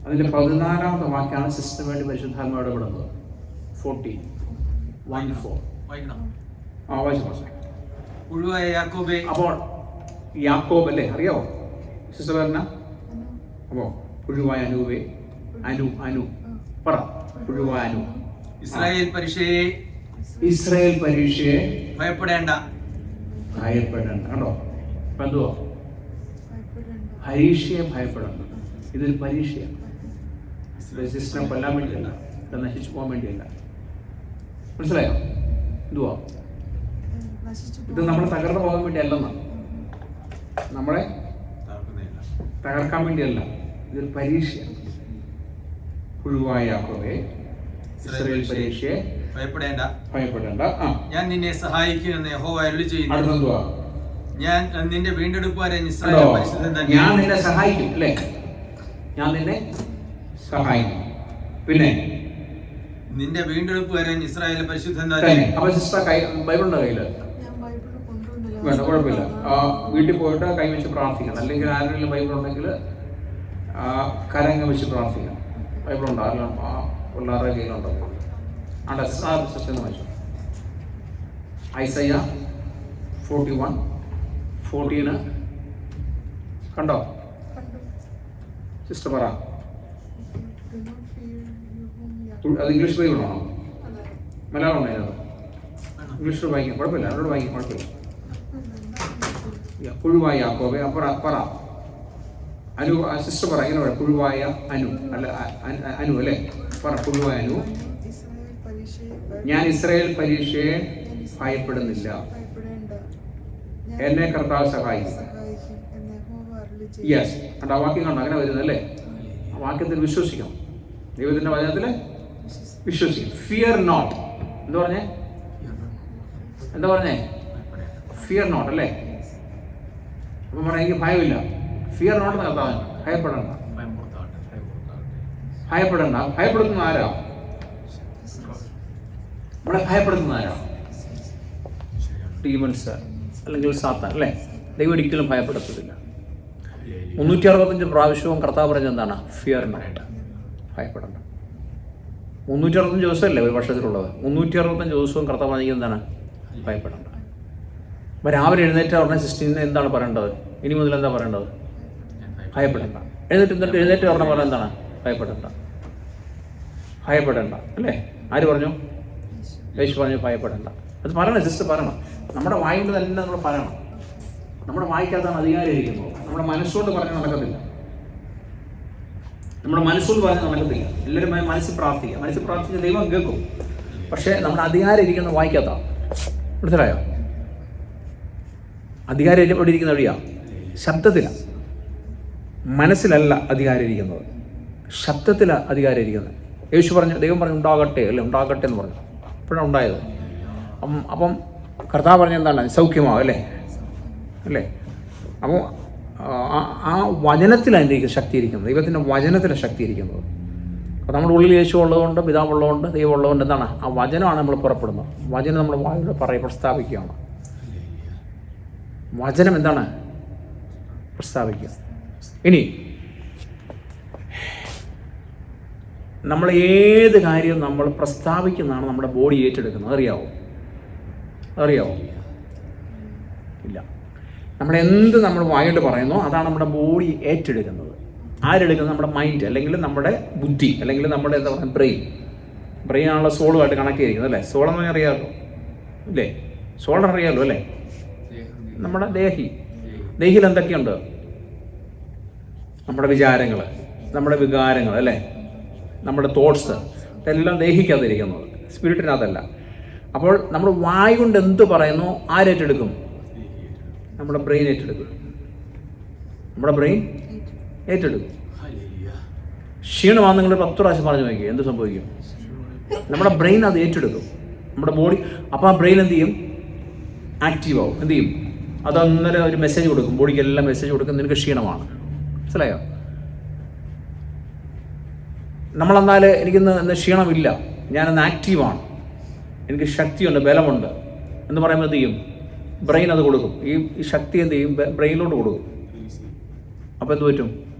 അതിൻ്റെ 14ാമത്തെ വാക്യമാണ് സിസ്റ്റം വേണ്ടി പരിശുദ്ധാത്മാവ് ഇടപെടുന്നത്. 40:14. അപ്പോൾ യാക്കോബ് അല്ലേ? അറിയാവോ സിസ്റ്റർ പറഞ്ഞ? അപ്പോൾ പുഴുവായ അനുവേ, അനു പറ. പുഴുവായ അനു. ഇസ്രായേൽ പരീക്ഷയെ ഭയപ്പെടേണ്ട. കേട്ടോ? ഇപ്പം എന്തുവാ? പരീക്ഷയെ ഭയപ്പെടണം. ഇതൊരു പരീക്ഷയാണ്. സിസ്റ്റം കൊല്ലാൻ വേണ്ടിയല്ല, നശിച്ചു പോകാൻ വേണ്ടിയല്ല. മനസ്സിലായോ? എന്തുവാ? ഇത് നമ്മളെ തകർന്നു പോകാൻ വേണ്ടിയല്ലെന്നാണ്. നമ്മളെ തകർക്കാൻ വേണ്ടിയല്ല. ഇതൊരു പരീക്ഷയാണ്. പുഴുവായ യാക്കോബേ, ഇസ്രായേൽ പരീക്ഷയെ ഭയപ്പെടേണ്ട. ഞാൻ നിന്നെ സഹായിക്കുമെന്ന് യഹോവ അരുളിച്ചെയ്യുന്നു. അടുത്തെന്തുവാ? ഞാൻ നിന്റെ വീണ്ടെടുപ്പുകാരൻ ഇസ്രായേൽ പരിശുദ്ധൻ തന്നെ. ഞാൻ നിന്നെ സഹായിക്കും. അല്ലേ? ഞാൻ നിന്നെ സഹായിക്കും. പിന്നെ നിന്റെ വീണ്ടെടുപ്പുകാരൻ ഇസ്രായേൽ പരിശുദ്ധൻ തന്നെ. അപ്പൊ സിസ്റ്റർ ബൈബിളുണ്ടോ കയ്യില്? വേണ്ട, കുഴപ്പമില്ല. വീട്ടിൽ പോയിട്ട് കൈവച്ച് പ്രാർത്ഥിക്കണം. അല്ലെങ്കിൽ ആരെങ്കിലും ബൈബിൾ ഉണ്ടെങ്കിൽ കരങ്ങ വെച്ച് പ്രാർത്ഥിക്കണം. ബൈബിൾ ഉണ്ടാകും. പിള്ളേരുടെ കയ്യിലുണ്ടോ? സിസ്റ്റർ വായിച്ചു. ഐസയ്യ 41:14 കണ്ടോ? സിസ്റ്റർ പറ. അത് ഇംഗ്ലീഷ് ബൈബിളാണോ? മലയാളം അതിനകത്ത് ഇംഗ്ലീഷിൽ വായിക്കാം, കുഴപ്പമില്ല. അവരോട് വായിക്കാം, കുഴപ്പമില്ല. പുഴുവായ യാക്കോബേ, പറ. അനു, സിസ്റ്റർ പറ. ഇങ്ങനെ പറയാം, പുഴുവായ അനു, അല്ല അനു അല്ലേ? പറ, പുഴുവായ അനു. ഞാൻ ഇസ്രായേൽ പരീക്ഷയെ ഭയപ്പെടുന്നില്ല, എന്നെ കർത്താവ് സഹായിക്കും. യെസ്, കണ്ട ആ വാക്യം കണ്ടോ? അങ്ങനെ വരുന്നല്ലേ? ആ വാക്യത്തിൽ വിശ്വസിക്കണം, ദൈവത്തിന്റെ വചനത്തിൽ വിശ്വസിക്കും. Fear not. എന്താ പറഞ്ഞേ? ഫിയർ നോട്ട് അല്ലേ? അപ്പം പറഞ്ഞാൽ എനിക്ക് ഭയമില്ല. ഫിയർ നോട്ട് കർത്താവ്. ഭയപ്പെടണ്ട. ഭയപ്പെടുത്തുന്ന ആരാ? നമ്മളെ ഭയപ്പെടുത്തുന്ന ആരാ? ഡീമൺസ് അല്ലെങ്കിൽ സാത്താൻ അല്ലേ? ദൈവം ഒരിക്കലും ഭയപ്പെടുത്തത്തില്ല. 365 പ്രാവശ്യവും കർത്താവ് പറഞ്ഞ എന്താണ്? ഫിയർ നോട്ട്, ഭയപ്പെടണ്ട. 365 ദിവസമല്ലേ ഒരു വർഷത്തിലുള്ളത്? 365 ദിവസവും കർത്താവ് പറഞ്ഞത് എന്താണ്? ഭയപ്പെടണ്ട. അപ്പോൾ രാവിലെ എഴുന്നേറ്റ ഉടനെ സിസ്റ്റീന് എന്താണ് പറയേണ്ടത്? ഇനി മുതൽ എന്താ പറയേണ്ടത്? ഭയപ്പെടണ്ട. എഴുന്നേറ്റ് ഉടനെ പറഞ്ഞാൽ എന്താണ്? ഭയപ്പെടണ്ട അല്ലേ? ആര് പറഞ്ഞു? യേശു പറഞ്ഞു ഭയപ്പെടണ്ട. അത് പറയണം, സിസ്റ്റർ പറയണം. നമ്മുടെ വായിൻ്റെ തന്നെ നമ്മൾ പറയണം. നമ്മുടെ വായിക്കാത്താണ് അധികാരം ഇരിക്കുന്നത്. നമ്മുടെ മനസ്സുകൊണ്ട് പറഞ്ഞ് നടക്കത്തില്ല. എല്ലാവരും മനസ്സിൽ പ്രാർത്ഥിക്കുക. ദൈവം കേൾക്കും. പക്ഷേ നമ്മുടെ അധികാരം ഇരിക്കുന്ന വായിക്കാത്താണ്. മനസ്സിലായോ? അധികാരം എവിടെ ഇരിക്കുന്ന എവിടെയാ? ശബ്ദത്തിലാണ്. മനസ്സിലല്ല അധികാരം ഇരിക്കുന്നത്, ശബ്ദത്തിലാണ് അധികാരം ഇരിക്കുന്നത്. യേശു പറഞ്ഞു, ദൈവം പറഞ്ഞു ഉണ്ടാകട്ടെ അല്ലേ? ഉണ്ടാകട്ടെ എന്ന് പറഞ്ഞു. അപ്പോഴാണ് ഉണ്ടായത്. അപ്പം കർത്താവ് പറഞ്ഞ എന്താണ്? സൗഖ്യമാവും അല്ലേ? അപ്പോൾ ആ വചനത്തിലാണ് എനിക്ക് ശക്തി ഇരിക്കുന്നത്. ദൈവത്തിൻ്റെ വചനത്തിലാണ് ശക്തി ഇരിക്കുന്നത്. അപ്പോൾ നമ്മുടെ ഉള്ളിൽ യേശു ഉള്ളതുകൊണ്ട്, പിതാവുള്ളതുകൊണ്ട്, ദൈവം ഉള്ളതുകൊണ്ട് എന്താണ്? ആ വചനമാണ് നമ്മൾ പുറപ്പെടുന്നത്. വചനം നമ്മൾ വായിലൂടെ പ്രസ്താവിക്കുകയാണ്. വചനം എന്താണ്? പ്രസ്താവിക്കുക. ഇനി നമ്മൾ ഏത് കാര്യം നമ്മൾ പ്രസ്താവിക്കുന്നതാണ് നമ്മുടെ ബോഡി ഏറ്റെടുക്കുന്നത്. അറിയാവോ? ഇല്ല. നമ്മൾ വായോട്ട് പറയുന്നു, അതാണ് നമ്മുടെ ബോഡി ഏറ്റെടുക്കുന്നത്. ആരെടുക്കുന്നത്? നമ്മുടെ മൈൻഡ്, അല്ലെങ്കിൽ നമ്മുടെ ബുദ്ധി, അല്ലെങ്കിൽ നമ്മുടെ എന്താ പറയുക ബ്രെയിൻ ആണല്ലോ സോളുമായിട്ട് കണക്ട് ചെയ്തിരിക്കുന്നത് അല്ലേ? സോളെന്ന് പറഞ്ഞാൽ അറിയാമല്ലോ അല്ലേ? സോളറിയാമല്ലോ അല്ലേ? നമ്മുടെ ദേഹിയിൽ എന്തൊക്കെയുണ്ട്? നമ്മുടെ വിചാരങ്ങൾ, നമ്മുടെ വികാരങ്ങൾ അല്ലേ? നമ്മുടെ തോട്ട്സ്, ഇതെല്ലാം ദേഹിക്കാതിരിക്കുന്നത്, സ്പിരിറ്റിനകത്തല്ല. അപ്പോൾ നമ്മൾ വായ് കൊണ്ട് എന്ത് പറയുന്നു ആരേറ്റെടുക്കും? നമ്മുടെ ബ്രെയിൻ ഏറ്റെടുക്കും. ക്ഷീണമാണ് നിങ്ങൾ 10 പ്രാവശ്യം പറഞ്ഞു നോക്കി, എന്ത് സംഭവിക്കും? നമ്മുടെ ബ്രെയിൻ അത് ഏറ്റെടുക്കും, നമ്മുടെ ബോഡി. അപ്പോൾ ആ ബ്രെയിൻ എന്ത് ചെയ്യും? ആക്റ്റീവ് ആവും. എന്ത് ചെയ്യും? അത് അന്നേരം ഒരു മെസ്സേജ് കൊടുക്കും, ബോഡിക്ക് എല്ലാം മെസ്സേജ് കൊടുക്കും, നിനക്ക് ക്ഷീണമാണ്. മനസ്സിലായോ? നമ്മളെന്നാൽ എനിക്കിന്ന് ക്ഷീണമില്ല, ഞാനിന്ന് ആക്റ്റീവാണ്, എനിക്ക് ശക്തിയുണ്ട്, ബലമുണ്ട് എന്ന് പറയുമ്പോൾ എന്ത് ചെയ്യും? ബ്രെയിൻ അത് കൊടുക്കും. ഈ ശക്തി എന്ത് ചെയ്യും? ബ്രെയിനിലോട്ട് കൊടുക്കും. അപ്പോൾ എന്ത് പറ്റും?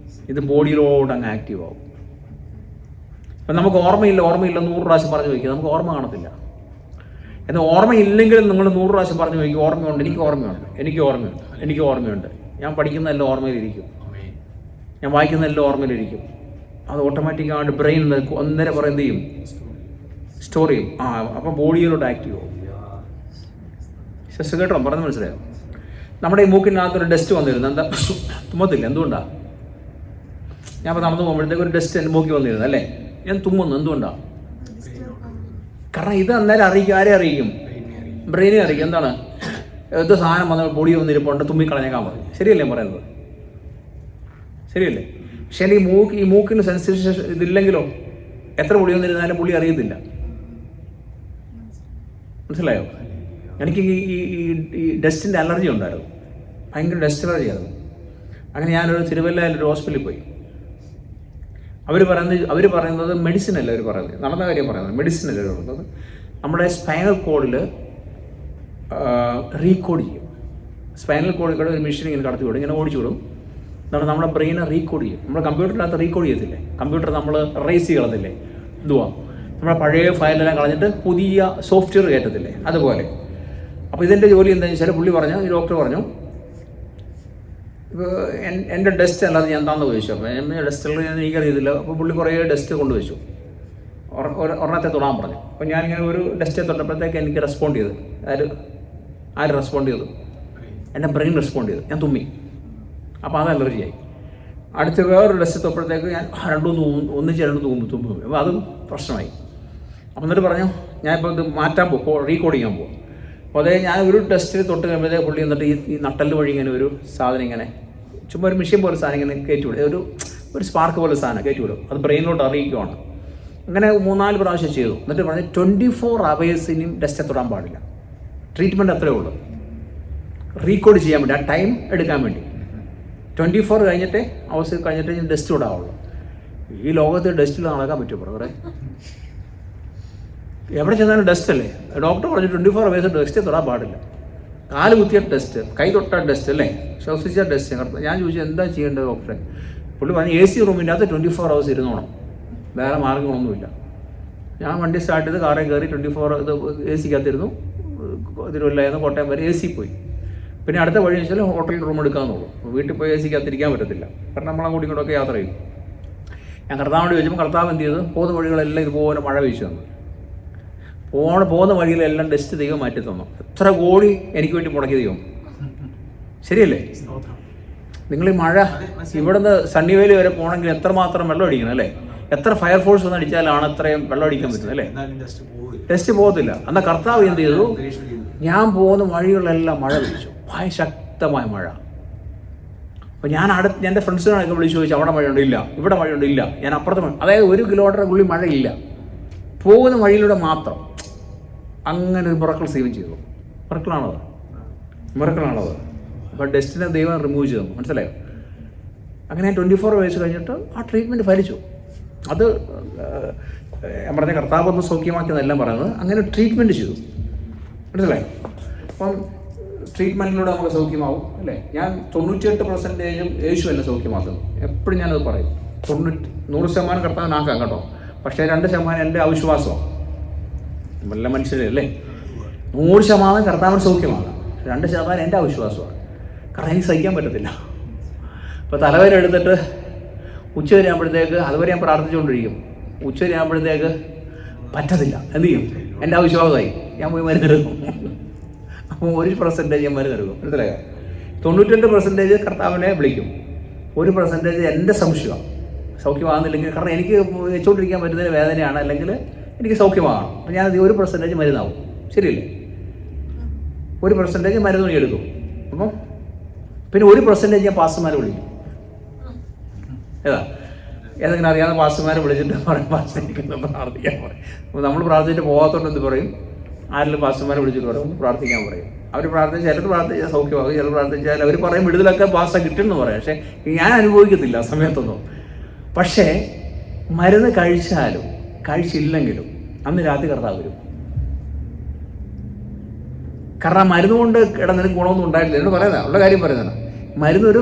ഇത് ബോഡിയിലോട്ട് അങ്ങ് ആക്റ്റീവ് ആവും. അപ്പം നമുക്ക് ഓർമ്മയില്ല 100 പ്രാവശ്യം പറഞ്ഞു വയ്ക്കുക, നമുക്ക് ഓർമ്മ കാണത്തില്ല. എന്നാൽ ഓർമ്മയില്ലെങ്കിലും നിങ്ങൾ 100 പ്രാവശ്യം പറഞ്ഞു വയ്ക്കുക, ഓർമ്മയുണ്ട്, എനിക്ക് ഓർമ്മയുണ്ട്. ഞാൻ പഠിക്കുന്നതെല്ലാം ഓർമ്മയിലിരിക്കും, ഞാൻ വായിക്കുന്നതെല്ലാം ഓർമ്മയിലിരിക്കും. അത് ഓട്ടോമാറ്റിക്കായിട്ട് ബ്രെയിൻ ഒന്നര എന്ത് ചെയ്യും? സ്റ്റോർ ചെയ്യും. അപ്പോൾ ബോഡിയിലോട്ട് ആക്റ്റീവ് ആവും. കേട്ടോ? പറഞ്ഞ് മനസ്സിലായോ? നമ്മുടെ ഈ മൂക്കിനകത്തൊരു ഡസ്റ്റ് വന്നിരുന്നു. എന്താ? തുമ്മത്തില്ല. എന്തുകൊണ്ടാണ്? ഞാൻ ഇപ്പോൾ നടന്നു പോകുമ്പോഴത്തേക്ക് ഒരു ഡസ്റ്റ് എൻ്റെ മൂക്കി വന്നിരുന്നു അല്ലേ? ഞാൻ തുമ്മുന്നു. എന്തുകൊണ്ടാണ്? കാരണം ഇത് അന്നേരം അറിയിക്കും. ആരെ അറിയിക്കും? ബ്രെയിനെ അറിയിക്കും. എന്താണ്? ഏത് സാധനം വന്ന ബോഡി വന്നിരിപ്പുണ്ട്, തുമ്മിക്കളഞ്ഞേക്കാൻ പറയും. ശരിയല്ലേ പറയുന്നത്? ശരിയല്ലേ? പക്ഷേ ഈ മൂക്കിന് സെൻസേഷൻ ഇതില്ലെങ്കിലോ എത്ര പൊടി വന്നിരുന്നാലും പുള്ളി അറിയത്തില്ല. മനസ്സിലായോ? എനിക്ക് ഈ ഡസ്റ്റിൻ്റെ അലർജി ഉണ്ടായിരുന്നു, ഭയങ്കര ഡസ്റ്റ് അലർജി ആയിരുന്നു. അങ്ങനെ ഞാനൊരു തിരുവല്ലയിലൊരു ഹോസ്പിറ്റലിൽ പോയി. അവർ പറയുന്നത് മെഡിസിൻ അല്ല. അവർ പറയുന്നത് നടന്ന കാര്യം പറയുന്നത് മെഡിസിൻ അല്ല. പറയുന്നത് നമ്മുടെ സ്പൈനൽ കോഡിൽ റീകോഡ് ചെയ്യും. സ്പൈനൽ കോഡിൽ കൂടെ ഒരു മെഷീൻ ഇങ്ങനെ കടത്തി വിടും, ഇങ്ങനെ ഓടിച്ചു വിടും. എന്നിട്ട് നമ്മുടെ ബ്രെയിനെ റീകോഡ് ചെയ്യും. നമ്മുടെ കമ്പ്യൂട്ടറിനകത്ത് റീകോഡ് ചെയ്യത്തില്ലേ? കമ്പ്യൂട്ടർ നമ്മൾ റേസ് ചെയ്യത്തില്ലേ? നമ്മുടെ പഴയ ഫയലെല്ലാം കളഞ്ഞിട്ട് പുതിയ സോഫ്റ്റ്വെയർ കയറ്റത്തില്ലേ? അതുപോലെ അപ്പോൾ ഇതിൻ്റെ ജോലി എന്താണെന്ന് വെച്ചാൽ പുള്ളി പറഞ്ഞു, ഈ ഡോക്ടർ പറഞ്ഞു, ഇപ്പോൾ എൻ്റെ ടെസ്റ്റ് അല്ലാതെ ഞാൻ എന്താണെന്ന് ചോദിച്ചു. അപ്പോൾ ടെസ്റ്റുകൾ എനിക്കറിയത്തില്ല. അപ്പോൾ പുള്ളി കുറേ ടെസ്റ്റ് കൊണ്ടുവച്ചു, ഒരെണ്ണത്തെ തൊടാൻ പറഞ്ഞു. അപ്പോൾ ഞാനിങ്ങനെ ഒരു ടെസ്റ്റ് തൊട്ടപ്പോഴത്തേക്ക് എനിക്ക് റെസ്പോണ്ട് ചെയ്ത്, ആര് റെസ്പോണ്ട് ചെയ്തു? എൻ്റെ ബ്രെയിൻ റെസ്പോണ്ട് ചെയ്തു. ഞാൻ തുമ്മി. അപ്പോൾ അത് അലർജിയായി. അടുത്ത വേറൊരു ടെസ്റ്റ് തൊട്ടപ്പോഴത്തേക്ക് ഞാൻ ഒന്നിച്ച് തുമ്പും. അപ്പോൾ അതും പ്രശ്നമായി. അപ്പം എന്നിട്ട് പറഞ്ഞു, ഞാനിപ്പോൾ ഇത് മാറ്റാൻ പോകും, റീകോഡ് ചെയ്യാൻ പോകും. അപ്പോൾ അതേ ഞാൻ ഒരു ടെസ്റ്റിൽ തൊട്ട് കഴിയുമ്പോഴത്തേക്ക് പുള്ളി എന്നിട്ട് ഈ നട്ടല് വഴി ഇങ്ങനെ ഒരു സാധനം ഇങ്ങനെ ചുമ്മാ ഒരു മെഷീൻ പോലെ സാധനം ഇങ്ങനെ കയറ്റിവിടും, ഒരു സ്പാർക്ക് പോലെ സാധനം കയറ്റിവിടും. അത് ബ്രെയിനിലോട്ട് അറിയിക്കുവാണ്. അങ്ങനെ 3-4 പ്രാവശ്യം ചെയ്തു. എന്നിട്ട് പറഞ്ഞ് 24 hours ഇനിയും ടെസ്റ്റ് തൊടാൻ പാടില്ല. ട്രീറ്റ്മെൻറ്റ് അത്രയേ ഉള്ളൂ, റീകോഡ് ചെയ്യാൻ വേണ്ടി, ആ ടൈം എടുക്കാൻ വേണ്ടി. 24 കഴിഞ്ഞിട്ട് അവസ്ഥ കഴിഞ്ഞിട്ട് ഞാൻ ടെസ്റ്റ് വിടാവുള്ളൂ. ഈ ലോകത്ത് ടെസ്റ്റിൽ നടക്കാൻ പറ്റുമോ ബ്രദറെ? എവിടെ ചെന്നാലും ടെസ്റ്റ് അല്ലേ? ഡോക്ടർ പറഞ്ഞു 24 hours ടെസ്റ്റ് തൊടാൻ പാടില്ല. കാല് കുത്തിയ ടെസ്റ്റ്, കൈ തൊട്ട ടെസ്റ്റ് അല്ലേ, ശ്വസിച്ച ടെസ്റ്റ്. ഞാൻ ചോദിച്ചു എന്താ ചെയ്യേണ്ടത് ഡോക്ടറെ? പുള്ളി പറഞ്ഞു AC റൂമിൻ്റെ അകത്ത് 24 hours ഇരുന്നോണം, വേറെ മാർഗ്ഗങ്ങളൊന്നുമില്ല. ഞാൻ വണ്ടി സ്റ്റാർട്ട് ചെയ്ത് കാറിൽ കയറി 24 ഇത് AC-ക്കകത്തിരുന്നു. തിരുവല്ലായിരുന്നു കോട്ടയം വരെ AC പോയി. പിന്നെ അടുത്ത വഴി വെച്ചാൽ ഹോട്ടലിൽ റൂം എടുക്കാമെന്നുള്ളൂ. വീട്ടിൽ പോയി AC-ക്കകത്തിരിക്കാൻ പറ്റത്തില്ല, കാരണം നമ്മളങ്ങോട്ടും ഇങ്ങോട്ടൊക്കെ യാത്ര ചെയ്യും. ഞാൻ കർത്താവിനോട് ചോദിച്ചപ്പോൾ കർത്താവ് എന്ത് ചെയ്തു? പോകുന്ന വഴികളെല്ലാം ഇതുപോലെ മഴ വീശു തന്നു. പോകുന്ന വഴികളെല്ലാം ടെസ്റ്റ് ദൈവം മാറ്റി തന്നു. എത്ര കോടി എനിക്ക് വേണ്ടി മുടക്കി ദൈവം. ശരിയല്ലേ? നിങ്ങൾ ഈ മഴ ഇവിടുന്ന് സണ്ണിവേലി വരെ പോകണമെങ്കിൽ എത്രമാത്രം വെള്ളം അടിക്കണം അല്ലേ? എത്ര ഫയർഫോഴ്സ് ഒന്ന് അടിച്ചാലാണ് അത്രയും വെള്ളം അടിക്കാൻ പറ്റുന്നത് അല്ലേ? ടെസ്റ്റ് പോകത്തില്ല. എന്നാൽ കർത്താവ് എന്ത് ചെയ്തു? ഞാൻ പോകുന്ന വഴികളിലെല്ലാം മഴ വീശു, ശക്തമായ മഴ. അപ്പോൾ ഞാൻ എൻ്റെ ഫ്രണ്ട്സിനൊക്കെ വിളിച്ച് ചോദിച്ചു, അവിടെ മഴയുണ്ട്? ഇല്ല. ഇവിടെ മഴയുണ്ട്? ഇല്ല. ഞാൻ അപ്പുറത്ത് അതായത് 1 കിലോമീറ്ററിനുള്ളിൽ മഴയില്ല, പോകുന്ന വഴിയിലൂടെ മാത്രം. അങ്ങനെ ഒരു മിറക്കിൾ സേവ് ചെയ്തു. മിറക്കിളാണത്. അപ്പോൾ ടെസ്റ്റിനെ ദൈവം റിമൂവ് ചെയ്തു, മനസ്സിലായോ? അങ്ങനെ 24 hours കഴിഞ്ഞിട്ട് ആ ട്രീറ്റ്മെൻറ്റ് ഫലിച്ചു. അത് ഞാൻ പറഞ്ഞ കർത്താവ് ഒന്ന് സൗഖ്യമാക്കിയെന്നെല്ലാം പറയുന്നത്. അങ്ങനെ ട്രീറ്റ്മെൻറ്റ് ചെയ്തു, മനസ്സിലായി? അപ്പം ട്രീറ്റ്മെൻറ്റിലൂടെ നമുക്ക് സൗഖ്യമാവും അല്ലേ? ഞാൻ 98% യേശു എന്നെ സൗഖ്യമാക്കുന്നു. എപ്പോഴും ഞാനത് പറയും. 100% കർത്താവിനാക്കാം കേട്ടോ. പക്ഷേ 2% എൻ്റെ അവിശ്വാസമാണ്. നല്ല മനുഷ്യരല്ലേ? 100% കർത്താവിന് സൗഖ്യമാകാം, 2% എൻ്റെ അവിശ്വാസമാണ്. കാരണം എനിക്ക് സഹിക്കാൻ പറ്റത്തില്ല. ഇപ്പോൾ തലവേദന എടുത്തിട്ട് ഉച്ചവരെ ആകുമ്പോഴത്തേക്ക്, അതുവരെ ഞാൻ പ്രാർത്ഥിച്ചുകൊണ്ടിരിക്കും, ഉച്ചവരെ ആകുമ്പോഴത്തേക്ക് പറ്റത്തില്ല. എന്ത് ചെയ്യും? എൻ്റെ അവിശ്വാസമായി ഞാൻ പോയി മരുന്നെടുക്കും. അപ്പോൾ 1% ഞാൻ മരുന്നെടുക്കും, മനസ്സിലായോ? 92% കർത്താവിനെ വിളിക്കും, 1% എൻ്റെ സംശയമാണ് സൗഖ്യമാകുന്നില്ലെങ്കിൽ. കാരണം എനിക്ക് വെച്ചുകൊണ്ടിരിക്കാൻ പറ്റുന്ന വേദനയാണ്, അല്ലെങ്കിൽ എനിക്ക് സൗഖ്യമാകണം. അപ്പോൾ ഞാനത് 1% മരുന്നാവും. ശരിയല്ലേ? 1% മരുന്ന് തുണി എടുക്കും. അപ്പം പിന്നെ 1% ഞാൻ പാസ്റ്റർമാരെ വിളിക്കും. ഏതെങ്കിലും അറിയാവുന്ന പാസ്റ്റർമാരെ വിളിച്ചിട്ട് പറയും, പാസ്റ്റർ എനിക്കൊന്ന് പ്രാർത്ഥിക്കാൻ പറയും. അപ്പോൾ നമ്മൾ പ്രാർത്ഥിച്ചിട്ട് പോകാത്തോണ്ട് എന്ത് പറയും? ആരെങ്കിലും പാസ്റ്റർമാരെ വിളിച്ചിട്ട് പറയും പ്രാർത്ഥിക്കാൻ പറയും. അവർ പ്രാർത്ഥിച്ച് ചിലർ പ്രാർത്ഥിച്ചാൽ സൗഖ്യമാകും, ചിലർ പ്രാർത്ഥിച്ചാൽ അവർ പറയും വിടുതലൊക്കെ പാസ്റ്റർ കിട്ടുമെന്ന് പറയാം. പക്ഷേ ഞാൻ അനുഭവിക്കത്തില്ല ആ സമയത്തൊന്നും. പക്ഷേ മരുന്ന് കഴിച്ചാലും കഴിച്ചില്ലെങ്കിലും അന്ന് രാത്രി കർത്താവ് വരും. കാരണം മരുന്ന് കൊണ്ട് കിടന്നതിന് ഗുണമൊന്നും ഉണ്ടായിട്ടില്ല. എന്നോട് പറയുന്നത് ഉള്ള കാര്യം പറയുന്നതാണ്. മരുന്നൊരു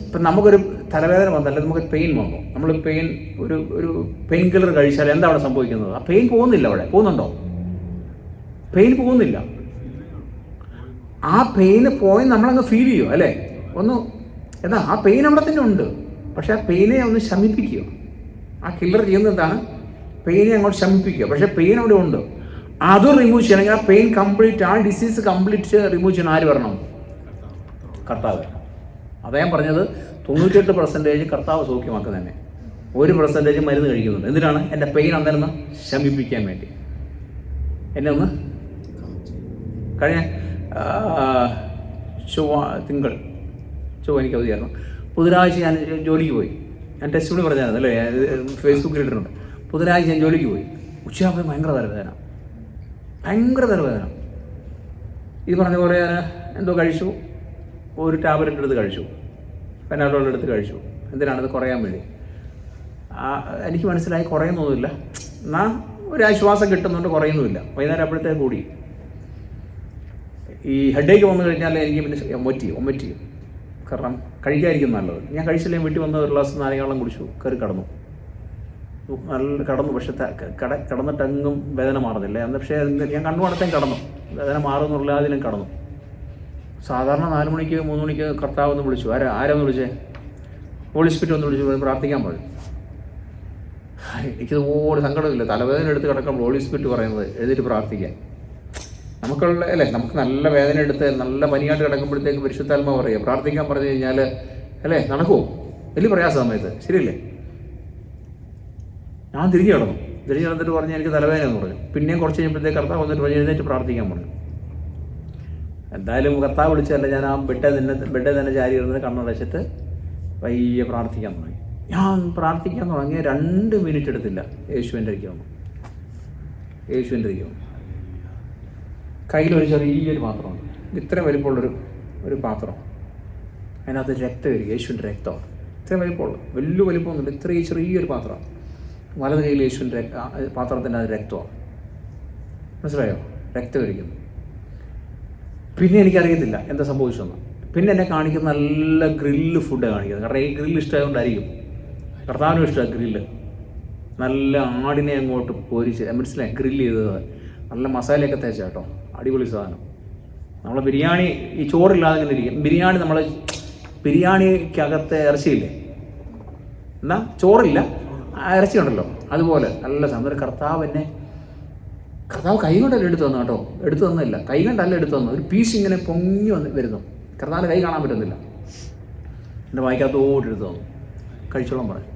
ഇപ്പം നമുക്കൊരു തലവേദന വന്നല്ല, നമുക്കൊരു പെയിൻ വന്നു, നമ്മൾ ഒരു പെയിൻ കില്ലർ കഴിച്ചാൽ എന്താ അവിടെ സംഭവിക്കുന്നത്? ആ പെയിൻ പോകുന്നില്ല. അവിടെ പോകുന്നുണ്ടോ? പെയിൻ പോകുന്നില്ല. ആ പെയിന് പോയി നമ്മളങ്ങ് ഫീൽ ചെയ്യുമോ അല്ലേ? എന്നാൽ ആ പെയിൻ അവിടെ തന്നെ ഉണ്ട്. പക്ഷെ ആ പെയിനെ ഒന്ന് ശമിപ്പിക്കുക. ആ കില്ലർ ചെയ്യുന്നത് എന്താണ്? പെയിനെ അങ്ങോട്ട് ശമിപ്പിക്കുക. പക്ഷേ പെയിൻ അവിടെ ഉണ്ട്. അത് റിമൂവ് ചെയ്യണമെങ്കിൽ ആ പെയിൻ കംപ്ലീറ്റ്, ആ ഡിസീസ് കംപ്ലീറ്റ് റിമൂവ് ചെയ്യണം. ആര് വരണം? കർത്താവ്. അതാ ഞാൻ പറഞ്ഞത് 98% കർത്താവ് സൗഖ്യമാക്കുന്നത് തന്നെ, 1% മരുന്ന് കഴിക്കുന്നുണ്ട്. എന്തിനാണ്? എൻ്റെ പെയിൻ അന്നേരം ശമിപ്പിക്കാൻ വേണ്ടി. എന്നെ ഒന്ന് കഴിഞ്ഞ ചൊവ്വ എനിക്ക് അവധിയായിരുന്നു. ബുധനാഴ്ച ഞാൻ ജോലിക്ക് പോയി. ഞാൻ ടെസ്റ്റ് കൂടി പറഞ്ഞായിരുന്നു അല്ലേ, ഫേസ്ബുക്കിൽ ഇട്ടിട്ടുണ്ട്. ബുധനാഴ്ച ഞാൻ ജോലിക്ക് പോയി. ഉച്ചയാകുമ്പോൾ ഭയങ്കര തലവേദന. ഇത് പറഞ്ഞ പോലെ ഞാൻ എന്തോ കഴിച്ചു, ഒരു ടാബ്ലറ്റ് എടുത്ത് കഴിച്ചു, പെനാഡോൾ എടുത്ത് കഴിച്ചു. എന്തിനാണിത്? കുറയാൻ വേണ്ടി. എനിക്ക് മനസ്സിലായി കുറയുന്നൊന്നുമില്ല, എന്നാൽ ഒരാശ്വാസം കിട്ടുന്നുണ്ട്, കുറയുന്നുമില്ല. വൈകുന്നേരം അപ്പോഴത്തേക്ക് കൂടി ഈ ഹെഡേക്ക് വന്നു കഴിഞ്ഞാൽ എനിക്ക് പിന്നെ ഒമറ്റ് ചെയ്യും. കാരണം കഴിക്കാതിരിക്കും നല്ലത്. ഞാൻ കഴിച്ചില്ലെങ്കിൽ വീട്ടിൽ വന്ന് ഒരു ഗ്ലാസ് നാരങ്ങാവെള്ളം കുടിച്ചു, കയറി കടന്നു. നല്ല കടന്നു. പക്ഷെ കിടന്നിട്ടെങ്ങും വേദന മാറുന്നില്ല. പക്ഷേ ഞാൻ കണ്ണു അടത്തേം കടന്നു. വേദന മാറുന്നുള്ള അതിലും കടന്നു. സാധാരണ 4 മണിക്ക് 3 മണിക്ക് കർത്താവ് ഒന്ന് വിളിച്ചു. ആരാന്ന് വിളിച്ചേ? ഹോളി സ്പിരിറ്റ് ഒന്ന് വിളിച്ചു പ്രാർത്ഥിക്കാൻ പറഞ്ഞു. എനിക്കതുപോലെ സങ്കടമില്ല. തലവേദന എടുത്ത് കിടക്കുമ്പോൾ ഹോളി സ്പിരിറ്റ് പറയുന്നത് എഴുതിയിട്ട് പ്രാർത്ഥിക്കാൻ. നമുക്കുള്ള അല്ലേ, നമുക്ക് നല്ല വേദന എടുത്ത് നല്ല പനിയായിട്ട് കിടക്കുമ്പോഴത്തേക്ക് പരിശുദ്ധാത്മാവ് പറയുക പ്രാർത്ഥിക്കാൻ പറഞ്ഞു കഴിഞ്ഞാൽ അല്ലേ നടക്കുമോ? വലിയ പ്രയാസ സമയത്ത് ശരിയല്ലേ? ഞാൻ തിരിഞ്ഞു കിടന്നിട്ട് പറഞ്ഞു എനിക്ക് തലവേദന എന്ന് പറഞ്ഞു. പിന്നെയും കുറച്ച് കഴിഞ്ഞപ്പോഴത്തേക്ക് കർത്താവ് വന്നിട്ട് പറഞ്ഞു എഴുന്നേറ്റ് പ്രാർത്ഥിക്കാൻ പറഞ്ഞു. എന്തായാലും കർത്താവ് വിളിച്ചല്ല, ഞാൻ ആ ബെഡ് തന്നെ ചാരി ഇരുന്നിട്ട് കണ്ണടച്ചിട്ട് പയ്യെ പ്രാർത്ഥിക്കാൻ തുടങ്ങി. ഞാൻ പ്രാർത്ഥിക്കാൻ തുടങ്ങിയ 2 മിനിറ്റ് എടുത്തില്ല. യേശുവിൻ്റെ അരികെ വന്നു. കയ്യിലൊരു ചെറിയൊരു പാത്രമാണ്, ഇത്രയും വലിപ്പമുള്ളൊരു പാത്രം. അതിനകത്ത് രക്തം വരിക, യേശുവിൻ്റെ രക്തമാണ്. ഇത്രയും വലിപ്പമുള്ള, വലിയ വലിപ്പമൊന്നുമില്ല, ഇത്രയും ചെറിയൊരു പാത്രം. വലത് കയ്യിൽ യേശുവിൻ്റെ പാത്രത്തിൻ്റെ അത് രക്തമാണ്. മനസ്സിലായോ? രക്തം വരിക്കുന്നു. പിന്നെ എനിക്കറിയത്തില്ല എന്താ സംഭവിച്ചതെന്ന്. പിന്നെ എന്നെ കാണിക്കുന്ന നല്ല ഗ്രില്ല് ഫുഡ് കാണിക്കുന്നത്. കാരണം ഈ ഗ്രില്ല് ഇഷ്ടമായതുകൊണ്ടായിരിക്കും. കർത്താവിനും ഇഷ്ടമാണ് ഗ്രില്ല്. നല്ല ആടിനെ അങ്ങോട്ട് പൊരിച്ച്, മനസ്സിലായി, ഗ്രില്ല് ചെയ്തത് നല്ല മസാലയൊക്കെ തേച്ച കേട്ടോ, അടിപൊളി സാധനം. നമ്മളെ ബിരിയാണി ഈ ചോറില്ലാതെ ഇങ്ങനെ ഇരിക്കും. ബിരിയാണിക്കകത്തെ ഇറച്ചിയില്ലേ, എന്നാ ചോറില്ല, ഇറച്ചി ഉണ്ടല്ലോ, അതുപോലെ നല്ല സാധനം. കർത്താവ് കൈ കൊണ്ടല്ല എടുത്തു തന്നു കേട്ടോ, എടുത്തു തന്നില്ല, കൈ കൊണ്ടല്ല എടുത്തു തന്നു. ഒരു പീസ് ഇങ്ങനെ പൊങ്ങി വരുന്നു. കർത്താവിൻ്റെ കൈ കാണാൻ പറ്റുന്നില്ല. എൻ്റെ വായിക്കകത്തോട്ട് എടുത്തു തന്നു, കഴിച്ചോളം പറഞ്ഞു.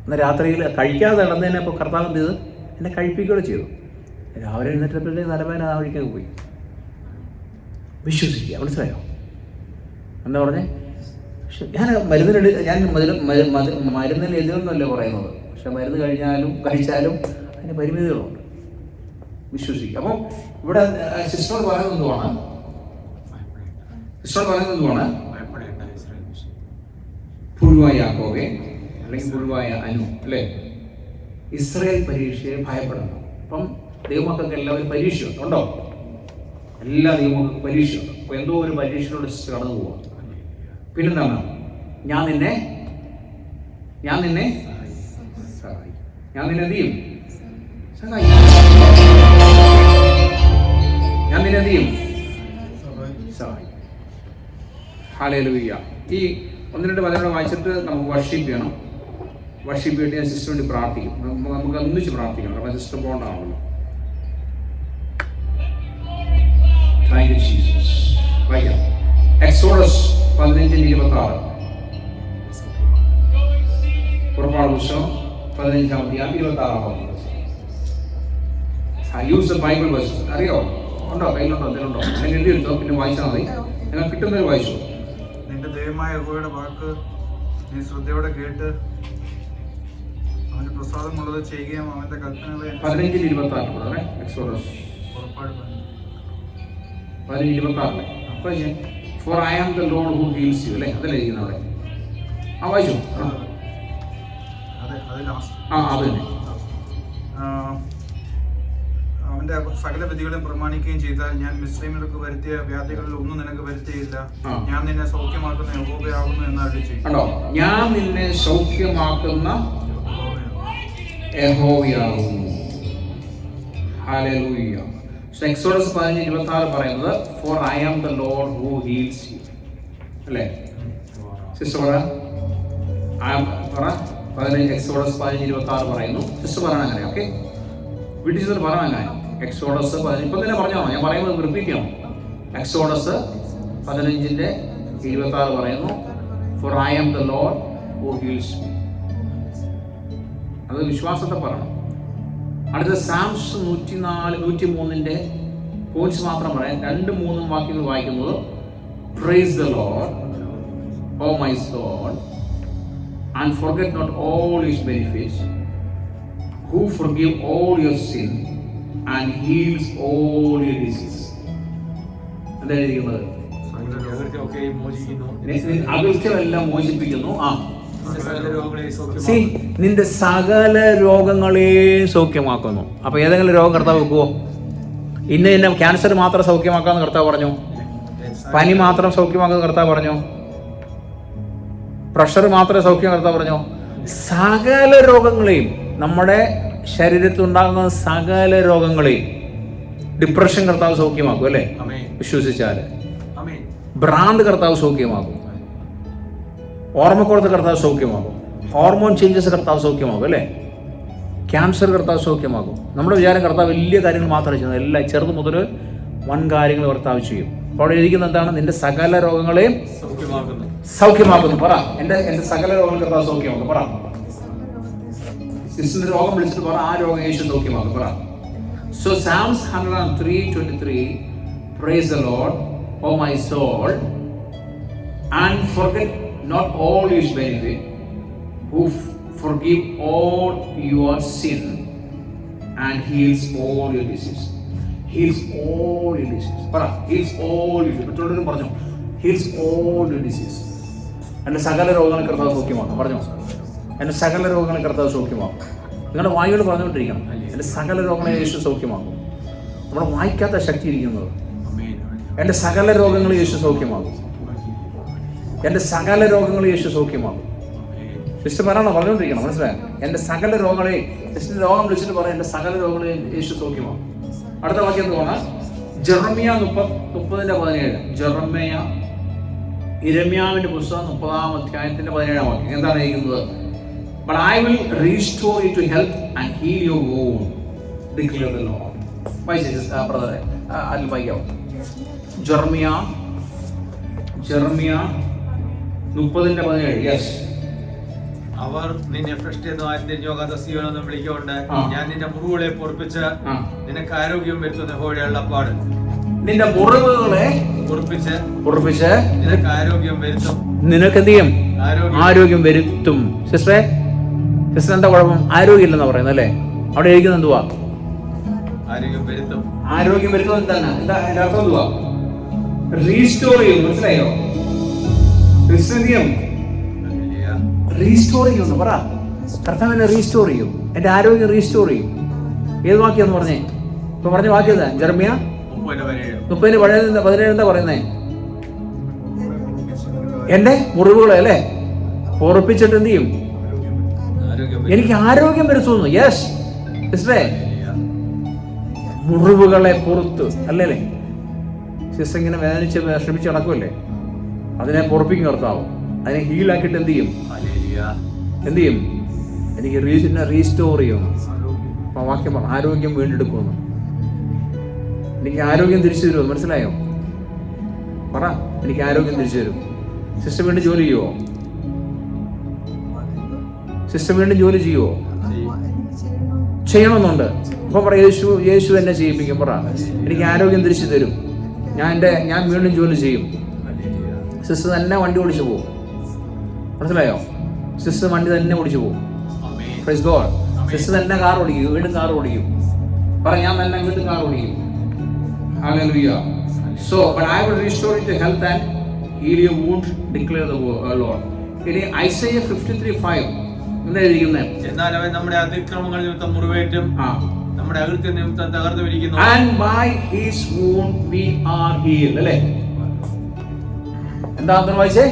എന്നാൽ രാത്രിയിൽ കഴിക്കാതെ ഇടന്നതിനെ ഇപ്പോൾ കർത്താവ് എന്ത് ചെയ്ത് എന്നെ കഴിപ്പിക്കുകയോ ചെയ്തു. രാവിലെ എഴുന്നേറ്റപ്പോഴത്തേക്ക് തലവേദന ആ വഴിക്കാൻ പോയി. വിശ്വസിക്കുക, മനസ്സിലായോ? എന്താ പറഞ്ഞേ? ഞാൻ മരുന്നിന് എതിരൊന്നുമല്ല പറയുന്നത്. പക്ഷെ മരുന്ന് കഴിച്ചാലും അതിന് പരിമിതികളുണ്ട്. വിശ്വസിക്കുക. അപ്പം ഇവിടെ സിസ്റ്റർ പറയുന്നത് എന്തുവാണ്? പുഴുവായ യാക്കോബേ, അല്ലെങ്കിൽ പുഴുവായ അനു, അല്ലേ? ഇസ്രായേൽ പരീക്ഷയെ ഭയപ്പെടണം. അപ്പം ദൈവമക്കൾക്ക് എല്ലാവരും പരീക്ഷയുണ്ട്, ഉണ്ടോ? എല്ലാ ദൈവമക്കൾക്കും പരീക്ഷയുണ്ട്. അപ്പോൾ എന്തോ ഒരു പരീക്ഷയോട് സിസ്റ്റർ കടന്നു പോവാം. പിന്നെന്താണ്? ഞാൻ നിന്നെ സഹായിക്കും. ഞാൻ നിന്നെ എന്ത് ചെയ്യും? സഹായിക്കും. ഞാൻ നിന്നെ എന്ത് ചെയ്യും? സഹായിക്കും. ഹല്ലേലൂയ. ഈ 1-2 വചനങ്ങൾ വായിച്ചിട്ട് നമുക്ക് വർഷിപ്പ് ചെയ്യണം. വർഷിപ്പ് ചെയ്തിട്ട് ഞാൻ സിസ്റ്റർ വേണ്ടി പ്രാർത്ഥിക്കും. നമുക്ക് ഒന്നിച്ച് പ്രാർത്ഥിക്കണം. കാരണം സിസ്റ്റർ പോകണ്ടാണല്ലോ. Thank you Jesus. വായിക്കാം. എക്സോഡസ് 15:26. പുറപ്പാട് പുസ്തകം 15-ാം അധ്യായം 26-ാം. Use the Bible verses. അറിയോ? ഉണ്ടോ? കയ്യിലുണ്ടോ? എന്തെങ്കിലുണ്ടോ? അല്ലെങ്കിൽ എഴുതിയെടുത്തോ, പിന്നെ വായിച്ചാൽ മതി. നിങ്ങൾ കിട്ടുന്നവർ വായിച്ചു. നിന്റെ ദൈവമായ യഹോവയുടെ വാക്ക് നീ ശ്രദ്ധയോടെ കേട്ട് അവന്റെ പ്രസാദമുള്ളത് ചെയ്യുകയും അവന്റെ കൽപ്പനകളെ 15:26. എക്സോഡസ് പുറപ്പാട് 15:26. അപ്പോൾ for I am the Lord who heals you, അല്ലേ? അതല്ലേ ഇരിക്കുന്നത് അവിടെ. വായിച്ചു. അത് ലാസ്റ്റ്. അത് തന്നെ. അവന്റെ സകല വിധികളെയും പ്രമാണിക്കുകയും ചെയ്താൽ ഞാൻ മിസ്രൈമിലേക്ക് വരുത്തിയ വ്യാധികളിൽ ഒന്നും നിനക്ക് വരുത്തിയില്ല. ഞാൻ നിന്നെ സൗഖ്യമാക്കുന്ന യഹോവയാകുന്നു എന്ന് അരുളിച്ചെയ്തു. കണ്ടോ? ഞാൻ നിന്നെ സൗഖ്യമാക്കുന്ന യഹോവയാകുന്നു. ഹല്ലേലൂയ. എക്സോഡസ് 15:26 പറയുന്നത് for I am the Lord who heals you, അല്ലേ? സിസ്റ്റർ പറ. എക്സോഡസ് 15:26 പറയുന്നു. സിസ്റ്റർ പറയണം അങ്ങനെ. ഓക്കെ, വീട്ടിൽ ചെന്നിട്ട് പറയണം അങ്ങനെ. എക്സോഡസ് 15 ഇപ്പം തന്നെ പറഞ്ഞോ, ഞാൻ പറയുന്നത് റിപ്പീറ്റ് ചെയ്യണം. എക്സോഡസ് 15:26 പറയുന്നു for I am the Lord who heals me. അത് വിശ്വാസത്തെ പറയണം. അടുത്ത സാംസ് 103 പോയിന്റ്സ് മാത്രം പറയാം. 2-3 വാക്യങ്ങൾ വായിക്കുന്നത് praise the Lord O my soul and forget not all his benefits who forgive all your sin and heals all your disease. എന്താണ് ഇരിക്കുന്നത്? അകൃത്യമെല്ലാം മോചിപ്പിക്കുന്നു. നിന്റെ സകല രോഗങ്ങളെയും സൗഖ്യമാക്കുന്നു. അപ്പൊ ഏതെങ്കിലും രോഗം കർത്താവ് വെക്കുവോ? ഇന്ന ക്യാൻസർ മാത്രം സൗഖ്യമാക്കാന്ന് കർത്താവ് പറഞ്ഞു? പനി മാത്രം സൗഖ്യമാക്കാന്ന് കർത്താവ് പറഞ്ഞു? പ്രഷർ മാത്രം സൗഖ്യം കർത്താവ് പറഞ്ഞു? സകല രോഗങ്ങളെയും, നമ്മുടെ ശരീരത്തിൽ ഉണ്ടാകുന്ന സകല രോഗങ്ങളെയും ഡിപ്രഷൻ കർത്താവ് സൗഖ്യമാക്കും അല്ലേ, ആമേൻ. വിശ്വസിച്ചാല്. ആമേൻ. ഭ്രാന്ത് കർത്താവ് സൗഖ്യമാക്കും, ഓർമ്മക്കുറത്ത് കർത്താവ് സൗഖ്യമാക്കും, ഹോർമോൺ ചേഞ്ചസ് കർത്താവ് സൗഖ്യമാക്കും അല്ലേ, ക്യാൻസർ കർത്താവ് സൗഖ്യമാക്കും. നമ്മുടെ വിചാരം കർത്താവ് വലിയ കാര്യങ്ങൾ മാത്രമേ ചെയ്യുന്നത്, എല്ലാം ചെറുത് മുതൽ വൻ കാര്യങ്ങൾ കർത്താവ് ചെയ്യും. അപ്പോൾ അവിടെ ഇരിക്കുന്ന എന്താണ്? നിന്റെ സകല രോഗങ്ങളെയും സൗഖ്യമാക്കുന്നു. പറ, എൻ്റെ സകല രോഗങ്ങൾ കർത്താവ് സൗഖ്യമാക്കും. പറ, സിസ്റ്ററിന്റെ രോഗം വിളിച്ചിട്ട് പറ, ആ രോഗം യേശു സൗഖ്യമാക്കും. പറ. So Psalms 103:23, praise the Lord, O my soul, and forget not all his benefit, who forgive all your sin and heals all your disease. Heals all your disease. പറ, heals all your disease. മറ്റുള്ളവരും പറഞ്ഞു, heals all your disease. എൻ്റെ സകല രോഗങ്ങളെ കർത്താവ് സൗഖ്യമാക്കും. പറഞ്ഞോ, എൻ്റെ സകല രോഗങ്ങളെ കർത്താവ് സൗഖ്യമാക്കും. നിങ്ങളുടെ വായുകൾ പറഞ്ഞുകൊണ്ടിരിക്കണം, എൻ്റെ സകല രോഗങ്ങളെ യേശു സൗഖ്യമാക്കും. നമ്മുടെ വായിക്കാത്ത ശക്തി ഇരിക്കുന്നത്, എൻ്റെ സകല രോഗങ്ങൾ യേശു സൗഖ്യമാകും. എൻ്റെ സകല രോഗങ്ങൾ യേശു സൗഖ്യമാകും. സിസ്റ്റർ പറയാണോ പറഞ്ഞുകൊണ്ടിരിക്കണം, മനസ്സിലായോ? എൻ്റെ സകല രോഗങ്ങളെ, സിസ്റ്റർ രോഗം വിളിച്ചിട്ട് പറയാം, എൻ്റെ സകല രോഗങ്ങളെ യേശു സൗഖ്യമാകും. അടുത്ത വാക്യം എന്തുവാണ്? ജെറമ്യ 30:17. ഇരമ്യാവിന്റെ പുസ്തകം 30-ാം അധ്യായത്തിന്റെ 17-ാം വാക്യം എന്താണ് ചെയ്യുന്നത്? But I will restore you to health and heal your wound, declare the Lord. ബ്രദറെ അതിൽ വായിക്കാവും. ജെറമ്യ 30:17. യെസ്. അവർ നിന്നെ ഭ്രഷ്ടെന്നും തിരിഞ്ഞോകാത്ത സീയോനെന്നും വിളിക്കൊണ്ട് ഞാൻ നിന്റെ മുറിവുകളെ പൊറുപ്പിച്ച് നിനക്ക് ആരോഗ്യം വരുത്തുന്ന യഹോവയുടെ അരുളപ്പാട്. നിന്റെ മുറിവുകളെ പൊറുപ്പിച്ച് നിനക്ക് ആരോഗ്യം വരുത്തും. നിനക്ക് എന്ത് ചെയ്യും? ആരോഗ്യം വരുത്തും. സിസ്റ്റർ എന്താ കുഴപ്പം? ആരോഗ്യം ഇല്ലെന്നാ പറയുന്നത് അല്ലേ? അവിടെ എഴുതിക്കുന്നത് എന്തുവാ? ആരോഗ്യം വരുത്തും. ആരോഗ്യം വരുത്തും എന്താണ്? എന്താ അതിന്റെ അർത്ഥം? എന്തുവാ? റീസ്റ്റോർ ചെയ്യും. മനസ്സിലായോ? റീസ്റ്റോർ ചെയ്യുന്നു. പറ, കർത്താവിനെ റീസ്റ്റോർ ചെയ്യും, എന്റെ ആരോഗ്യം റീസ്റ്റോർ ചെയ്യും. ഏത് വാക്യാന്ന് പറഞ്ഞേ? ഇപ്പൊ പറഞ്ഞ വാക്യം എന്താ? ജെറമ്യ 30:17 എന്താ പറയുന്നേ? എന്റെ മുറിവുകളെ അല്ലേ പൊറപ്പിച്ചിട്ട് എന്ത് ചെയ്യും? എനിക്ക് ആരോഗ്യം വരുത്തുന്നു. യെസ് സിസ്റ്ററേ, മുറിവുകളെ പുറത്ത് അല്ലേ? സിസ്റ്റർ ഇങ്ങനെ വേദനിച്ച് ശ്രമിച്ച് നടക്കുമല്ലേ? അതിനെ പൊറപ്പിക്കും കർത്താവ്. അതിനെ ഹീലാക്കിയിട്ട് എന്ത് ചെയ്യും? എനിക്ക് റീസ്റ്റോർ ചെയ്യുന്നു. അപ്പൊ വാക്യം പറ, ആരോഗ്യം വീണ്ടെടുക്കുമെന്ന്. എനിക്ക് ആരോഗ്യം തിരിച്ചു തരുമോ? മനസ്സിലായോ? പറ, എനിക്ക് ആരോഗ്യം തിരിച്ചു തരും. സിസ്റ്റർ വീണ്ടും ജോലി ചെയ്യുമോ? സിസ്റ്റർ വീണ്ടും ജോലി ചെയ്യുമോ? ചെയ്യണമെന്നുണ്ട്. അപ്പൊ പറ, യേശു എന്നെ ചെയ്യിപ്പിക്കും. പറ, എനിക്ക് ആരോഗ്യം തിരിച്ചു തരും, ഞാൻ വീണ്ടും ജോലി ചെയ്യും. സിസ്റ്റർ തന്നെ വണ്ടി ഓടിച്ചു പോകും. മനസ്സിലായോ? സിസ്റ്റർ വണ്ടി തന്നെ ഓടിച്ചു പോകും. Praise God. സിസ്റ്റർ തന്നെ കാർ ഓടിക്കും, വീണ്ടും കാർ ഓടിക്കും. പറ, ഞാൻ തന്നെ വീണ്ടും കാർ ഓടിക്കും. Hallelujah. So, but I will restore you to health and heal your wound, declare the Lord. ഇനി Isaiah 53:5 എന്താ എഴുതിയിരിക്കുന്നത്? എന്നാൽ അവൻ നമ്മുടെ അതിക്രമങ്ങൾ നിമിത്തം മുറിവേറ്റും നമ്മുടെ അകൃത്യം നിമിത്തം തകർന്നു ഇരിക്കുന്നു. And by his wound we are healed. അല്ലേ? എന്താ വായിച്ചേ?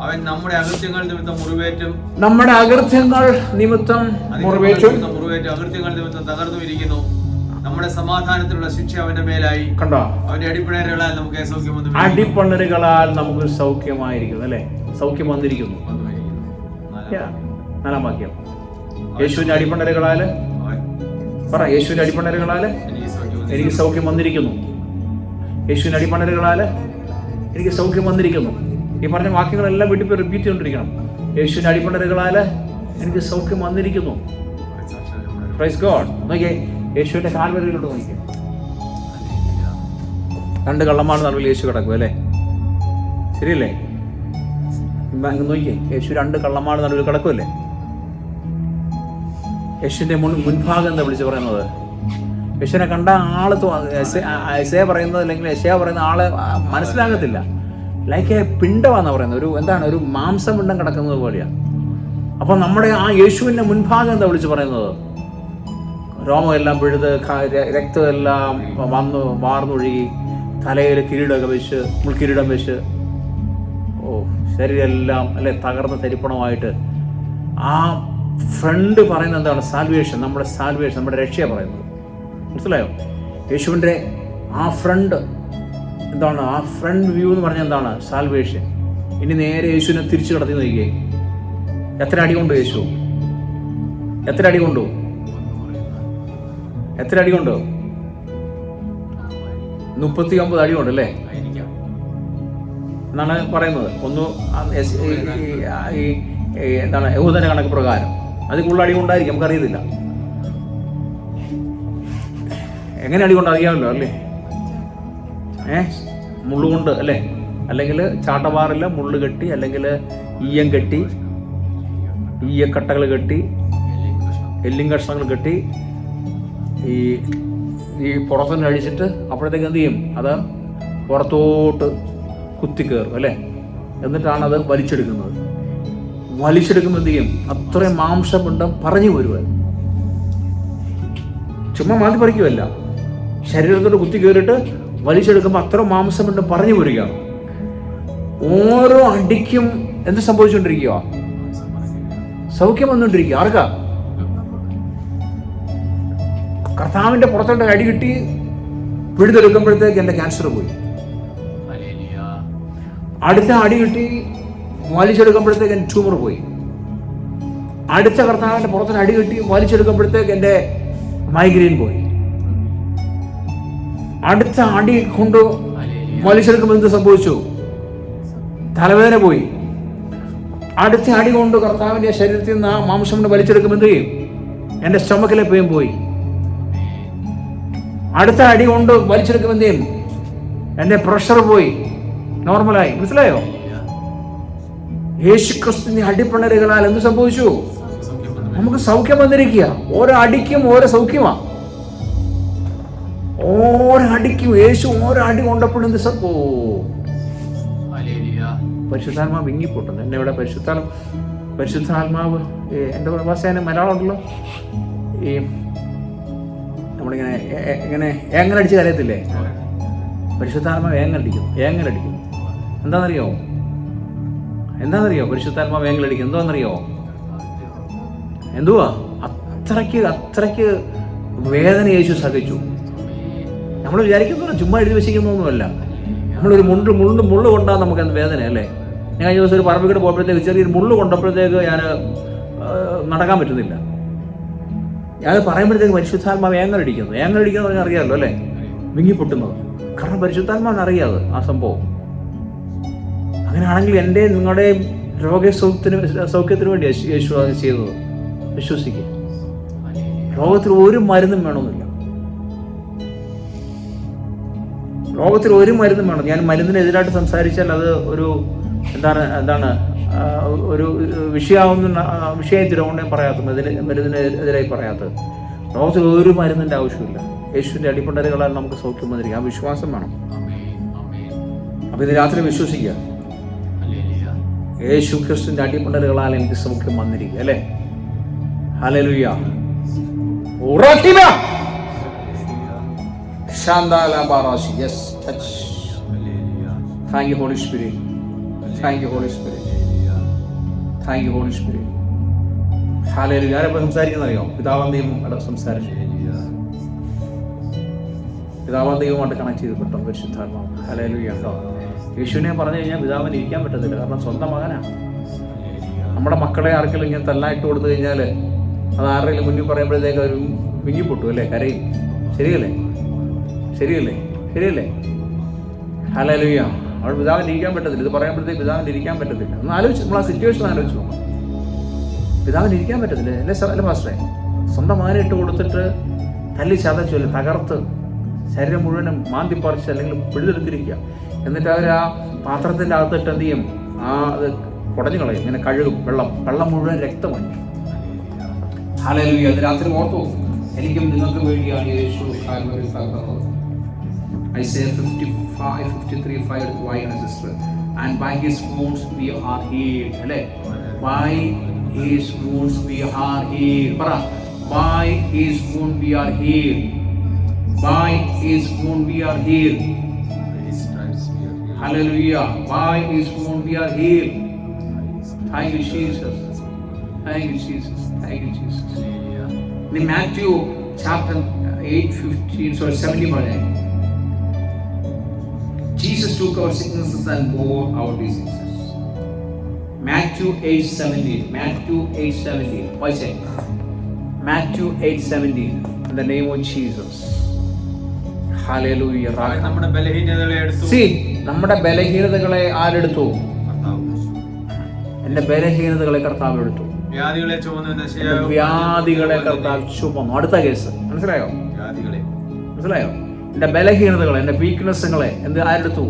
അവൻ നമ്മുടെ അകൃത്യങ്ങൾ നിമിത്തം മുറിവേറ്റും, നമ്മുടെ അകൃത്യങ്ങൾ നിമിത്തം മുറിവേറ്റും, അകൃത്യങ്ങൾ നിമിത്തം തകർന്നു ഇരിക്കുന്നു. നമ്മുടെ സമാധാനത്തിലുള്ള ശിക്ഷ അവന്റെ മേലായി. കണ്ടോ? അവന്റെ അടിപ്പിണരുകളാൽ നമുക്ക് സൗഖ്യം വന്നു. അടിപ്പിണരുകളാൽ നമുക്ക് സൗഖ്യമായിരിക്കുന്നു. അല്ലേ? സൗഖ്യം വന്നിരിക്കുന്നു. 4-ാം വാക്യം. യേശുവിന്റെ അടിപ്പിണരുകളാല് പറ, യേശുവിന്റെ അടിപ്പിണരുകളാല് എനിക്ക് സൗഖ്യം വന്നിരിക്കുന്നു. യേശുവിന്റെ അടിപ്പിണരുകളാല് എനിക്ക് സൗഖ്യം വന്നിരിക്കുന്നു. ഈ പറഞ്ഞ വാക്യങ്ങളെല്ലാം വീട്ടിൽ പോയി റിപ്പീറ്റ് ചെയ്തുകൊണ്ടിരിക്കണം. യേശുവിന്റെ അടിപ്പിണരുകളാല് എനിക്ക് സൗഖ്യം വന്നിരിക്കുന്നു. Praise God. നോക്കിയേ, യേശുവിന്റെ കാൽവരിയിലോട്ട് നോക്കിയേ. 2 കള്ളന്മാരുടെ നടുവിൽ യേശു കിടക്കും അല്ലേ? ശരിയല്ലേ? നോക്കിയേ, യേശു 2 കള്ളന്മാരുടെ നടുവിൽ കിടക്കുമല്ലേ? യേശുവിന്റെ മുൻഭാഗം എന്താ വിളിച്ച് പറയുന്നത്? യേശുവിനെ കണ്ട ആള് യശയ പറയുന്നത്, അല്ലെങ്കിൽ യശയ പറയുന്ന ആള് മനസ്സിലാകത്തില്ല. ലൈക്ക് പിണ്ടമാണെന്ന് പറയുന്നത്. ഒരു മാംസപിണ്ഡം കിടക്കുന്നത് പോലെയാണ്. അപ്പൊ നമ്മുടെ ആ യേശുവിന്റെ മുൻഭാഗം എന്താ വിളിച്ച് പറയുന്നത്? രോമമെല്ലാം പിഴുത്, രക്തമെല്ലാം വാർന്നൊഴുകി, തലയിൽ കിരീടമൊക്കെ വെച്ച്, മുൾക്കിരീടം വെച്ച്, ശരീരമെല്ലാം അല്ലെ തകർന്ന തരിപ്പണമായിട്ട് ആ ഫ്രണ്ട് പറയുന്നത് എന്താണ്? സാൽവേഷൻ, നമ്മുടെ സാൽവേഷൻ, നമ്മുടെ രക്ഷയാണ് പറയുന്നത്. മനസ്സിലായോ? യേശുവിൻ്റെ ആ ഫ്രണ്ട് എന്താണ്, ആ ഫ്രണ്ട് വ്യൂ എന്ന് പറഞ്ഞാൽ എന്താണ്? സാൽവേഷൻ. ഇനി നേരെ യേശുവിനെ തിരിച്ചു കടത്തി നോക്കിയേ. എത്ര അടി കൊണ്ടു യേശു? എത്ര അടി കൊണ്ടു? എത്ര അടി കൊണ്ടു? 39 അടി കൊണ്ടല്ലേ എന്നാണ് പറയുന്നത്. എന്താണ് യഹൂദന്റെ കണക്ക് പ്രകാരം അതിൽ കൂടുതൽ അടി കൊണ്ടായിരിക്കും, നമുക്കറിയത്തില്ല. എങ്ങനെ അടി കൊണ്ട് അറിയാമല്ലോ അല്ലേ? മുള്ളുകൊണ്ട് അല്ലേ, അല്ലെങ്കിൽ ചാട്ടവാറിൽ മുള്ളു കെട്ടി, അല്ലെങ്കിൽ ഈയം കെട്ടി, ഈയക്കട്ടകൾ കെട്ടി, എല്ലും കഷ്ണങ്ങൾ കെട്ടി ഈ പുറത്തുനിന്ന് അഴിച്ചിട്ട് അപ്പോഴത്തേക്ക് എന്ത് ചെയ്യും? അത് പുറത്തോട്ട് കുത്തിക്കയറും അല്ലേ? എന്നിട്ടാണത് വലിച്ചെടുക്കുന്നത്. വലിച്ചെടുക്കുമ്പോൾ എന്ത് ചെയ്യും? അത്രയും മാംസമുണ്ട് പറഞ്ഞു വരുവാൻ. ചുമ്മാ മാന്തി പറിക്കുമല്ല, ശരീരത്തോട് കുത്തി കയറിയിട്ട് വലിച്ചെടുക്കുമ്പോൾ അത്ര മാംസമുണ്ട് പറഞ്ഞു വരികയാണ്. ഓരോ അടിക്കും എന്ത് സംഭവിച്ചുകൊണ്ടിരിക്കുക? സൗഖ്യം വന്നുകൊണ്ടിരിക്കുക. ആർക്കാ? കർത്താവിൻ്റെ പുറത്തോട്ട് അടി കിട്ടി പിടിതെടുക്കുമ്പോഴത്തേക്ക് എൻ്റെ ക്യാൻസർ പോയി. അടുത്ത അടി കിട്ടി വലിച്ചെടുക്കുമ്പോഴത്തേക്ക് എൻ്റെ ട്യൂമർ പോയി. അടുത്ത കർത്താവിൻ്റെ പുറത്തിന് അടി കിട്ടി വലിച്ചെടുക്കുമ്പോഴത്തേക്ക് എൻ്റെ മൈഗ്രെയിൻ പോയി. അടുത്ത അടി കൊണ്ട് വലിച്ചെടുക്കുമ്പോൾ എന്ത് സംഭവിച്ചു? തലവേദന പോയി. അടുത്ത അടി കൊണ്ട് കർത്താവിൻ്റെ ശരീരത്തിൽ നിന്ന് ആ മാംസം കൊണ്ട് വലിച്ചെടുക്കുമ്പോൾ എന്ത് ചെയ്യും? എൻ്റെ സ്റ്റൊമക്കിലെ പെയിൻ പോയി. അടുത്ത അടി കൊണ്ട് വലിച്ചെടുക്കുമ്പോൾ എന്ത് ചെയ്യും? എൻ്റെ പ്രഷർ പോയി, നോർമലായി. മനസ്സിലായോ? യേശുക്രിസ്തുവിന്റെ അടിപ്പിണരുകളാൽ എന്ത് സംഭവിച്ചു? നമുക്ക് സൗഖ്യം വന്നിരിക്കുക. ഓരോ അടിക്കും ഓരോ സൗഖ്യമാണ്. ഓരോ അടിക്കും യേശു ഓരോ അടി കൊണ്ടപ്പോഴും എന്ത് പരിശുദ്ധാത്മാവ് വിങ്ങിപ്പൊട്ടുന്നു. എന്നെ ഇവിടെ പരിശുദ്ധാത്മാവ് എൻ്റെ ഭാഷേനെ മലയാളം ഉണ്ടല്ലോ, ഈ നമ്മളിങ്ങനെ ഏങ്ങനെ അടിച്ച് കരയത്തില്ലേ? പരിശുദ്ധാത്മാവ് ഏങ്ങലടിക്കുന്നു. എന്താണെന്നറിയോ? പരിശുദ്ധാത്മാവ് ഏങ്ങലടിക്കും. എന്തുവാ? അത്രയ്ക്ക് വേദന യേശു സഹിച്ചു. നമ്മൾ വിചാരിക്കുന്ന ചുമ്മാ എഴുതി വെച്ചിരിക്കുന്നൊന്നുമല്ല. നമ്മളൊരു മുള്ളു കൊണ്ടാൽ നമുക്ക് എന്ത് വേദന അല്ലേ? ഞാൻ കഴിഞ്ഞ ദിവസം ഒരു പറമ്പിൽ പോയപ്പോഴത്തേക്ക് ചെറിയൊരു മുള്ളു കൊണ്ടപ്പോഴത്തേക്ക് ഞാൻ നടക്കാൻ പറ്റുന്നില്ല. ഞാൻ പറയുമ്പോഴത്തേക്ക് പരിശുദ്ധാത്മാവ് ഏങ്ങലടിക്കുന്നത് പറഞ്ഞാൽ അറിയാമല്ലോ അല്ലേ? വിങ്ങിപ്പൊട്ടുന്നത്. കാരണം പരിശുദ്ധാത്മാവിന് അറിയാതെ ആ സംഭവം. അങ്ങനെയാണെങ്കിൽ എൻ്റെ നിങ്ങളുടെ സൗഖ്യത്തിന് വേണ്ടി യേശു അത് ചെയ്തത്. വിശ്വസിക്കുക. ലോകത്തിൽ ഒരു മരുന്നും വേണമെന്നില്ല. ലോകത്തിൽ ഒരു മരുന്നും വേണം. ഞാൻ മരുന്നിനെതിരായിട്ട് സംസാരിച്ചാൽ അത് ഒരു എന്താണ് ഒരു വിഷയമായി തിരുവോണ്ടേ പറയാത്തത്, മരുന്നിനെതിരായി പറയാത്തത്. ലോകത്തിൽ ഒരു മരുന്നിൻ്റെ ആവശ്യമില്ല. യേശുവിൻ്റെ അടിപ്പണ്ടലുകളാൽ നമുക്ക് സൗഖ്യം വന്നിരിക്കുക. ആ വിശ്വാസം വേണം. അപ്പം ഇത് രാത്രി വിശ്വസിക്കുക, യേശു ക്രിസ്തുവിൻ്റെ അടിപ്പണ്ടലുകളാൽ എനിക്ക് സൗഖ്യം വന്നിരിക്കുക അല്ലേ? Hallelujah. Yes, touch. Thank you, Holy Spirit. Thank you, Holy Spirit. Thank you, Holy Spirit. Hallelujah. ഞാനിപ്പോൾ സംസാരിക്കുന്നറിയോ? പിതാവാന്തയും അവിടെ സംസാരിച്ചു. പിതാവാന്തയുമായിട്ട് കണക്ട് ചെയ്ത് പെട്ടോ പരിശുദ്ധാത്മാവ്. ഹല്ലേലൂയ. യേശുവിനെ പറഞ്ഞു കഴിഞ്ഞാൽ പിതാവിന് ഇരിക്കാൻ പറ്റത്തില്ല. കാരണം സ്വന്തം മകനാണ്. നമ്മുടെ മക്കളെ ആർക്കെങ്കിലും ഇങ്ങനെ തല്ലായിട്ട് കൊടുത്തു കഴിഞ്ഞാൽ അത് ആരുടെയും മുന്നിൽ പറയുമ്പോഴത്തേക്ക് അവർ വിങ്ങിപ്പൊട്ടു അല്ലേ? കരയും. ശരിയല്ലേ? ഹല്ലേലൂയ. അവിടെ പിതാവിന് ഇരിക്കാൻ പറ്റത്തില്ല. ഇത് പറയുമ്പോഴത്തേക്ക് പിതാവിന് ഇരിക്കാൻ പറ്റത്തില്ല. ഒന്ന് ആലോചിച്ച് നമ്മൾ ആ സിറ്റുവേഷൻ ആലോചിച്ചു നോക്കാം. പിതാവിന് ഇരിക്കാൻ പറ്റത്തില്ല അല്ലേ പാസ്റ്ററെ? സ്വന്തം മകനെ ഇട്ട് കൊടുത്തിട്ട് തല്ലി ചതച്ചല്ലേ, തകർത്ത് ശരീരം മുഴുവനും മാന്തിപ്പറിച്ച് അല്ലെങ്കിൽ പിടിതെടുത്തിരിക്കുക. എന്നിട്ട് അവർ ആ പാത്രത്തിൻ്റെ അകത്തിട്ട് എന്ത് ചെയ്യും? അത് കുടഞ്ഞു കളയും. ഇങ്ങനെ കഴുകും. വെള്ളം മുഴുവൻ രക്തമായി. ഹല്ലേലൂയ. അത് രാത്രി ഓർത്തു. എനിക്കും നിങ്ങൾക്ക് വേണ്ടിയാണ് യേശു കാൽവരിയിൽ തകർന്നത്. Isaiah 55:53 why sister, and by his wounds we are healed. അല്ലേ? By his wounds we are healed. പറ, by his wound we are healed. By his wound we are healed. Hallelujah. By his wound we are healed. Thank you, Jesus. In Matthew chapter 17 പറഞ്ഞേ. Jesus took our sicknesses and bore our diseases. Matthew 8:17. Matthew 8:17. വായിച്ചേ. Matthew 8:17. In the name of Jesus. Hallelujah. നമ്മുടെ ബലഹീനതകളെ എടുത്തു. See, നമ്മുടെ ബലഹീനതകളെ ആരെടുത്തു? എന്റെ ബലഹീനതകളെ കർത്താവ് എടുത്തു. വ്യാധികളെ ചുമന്നു. വ്യാധികളെ കർത്താവ് ചുമന്നു. അടുത്ത കേസ് മനസ്സിലായോ? വ്യാധികളെ മനസ്സിലായോ? എന്റെ ബലഹീനതകളെ, എന്റെ വീക്ക്നെസ്സുകളെ ആരെടുത്തു?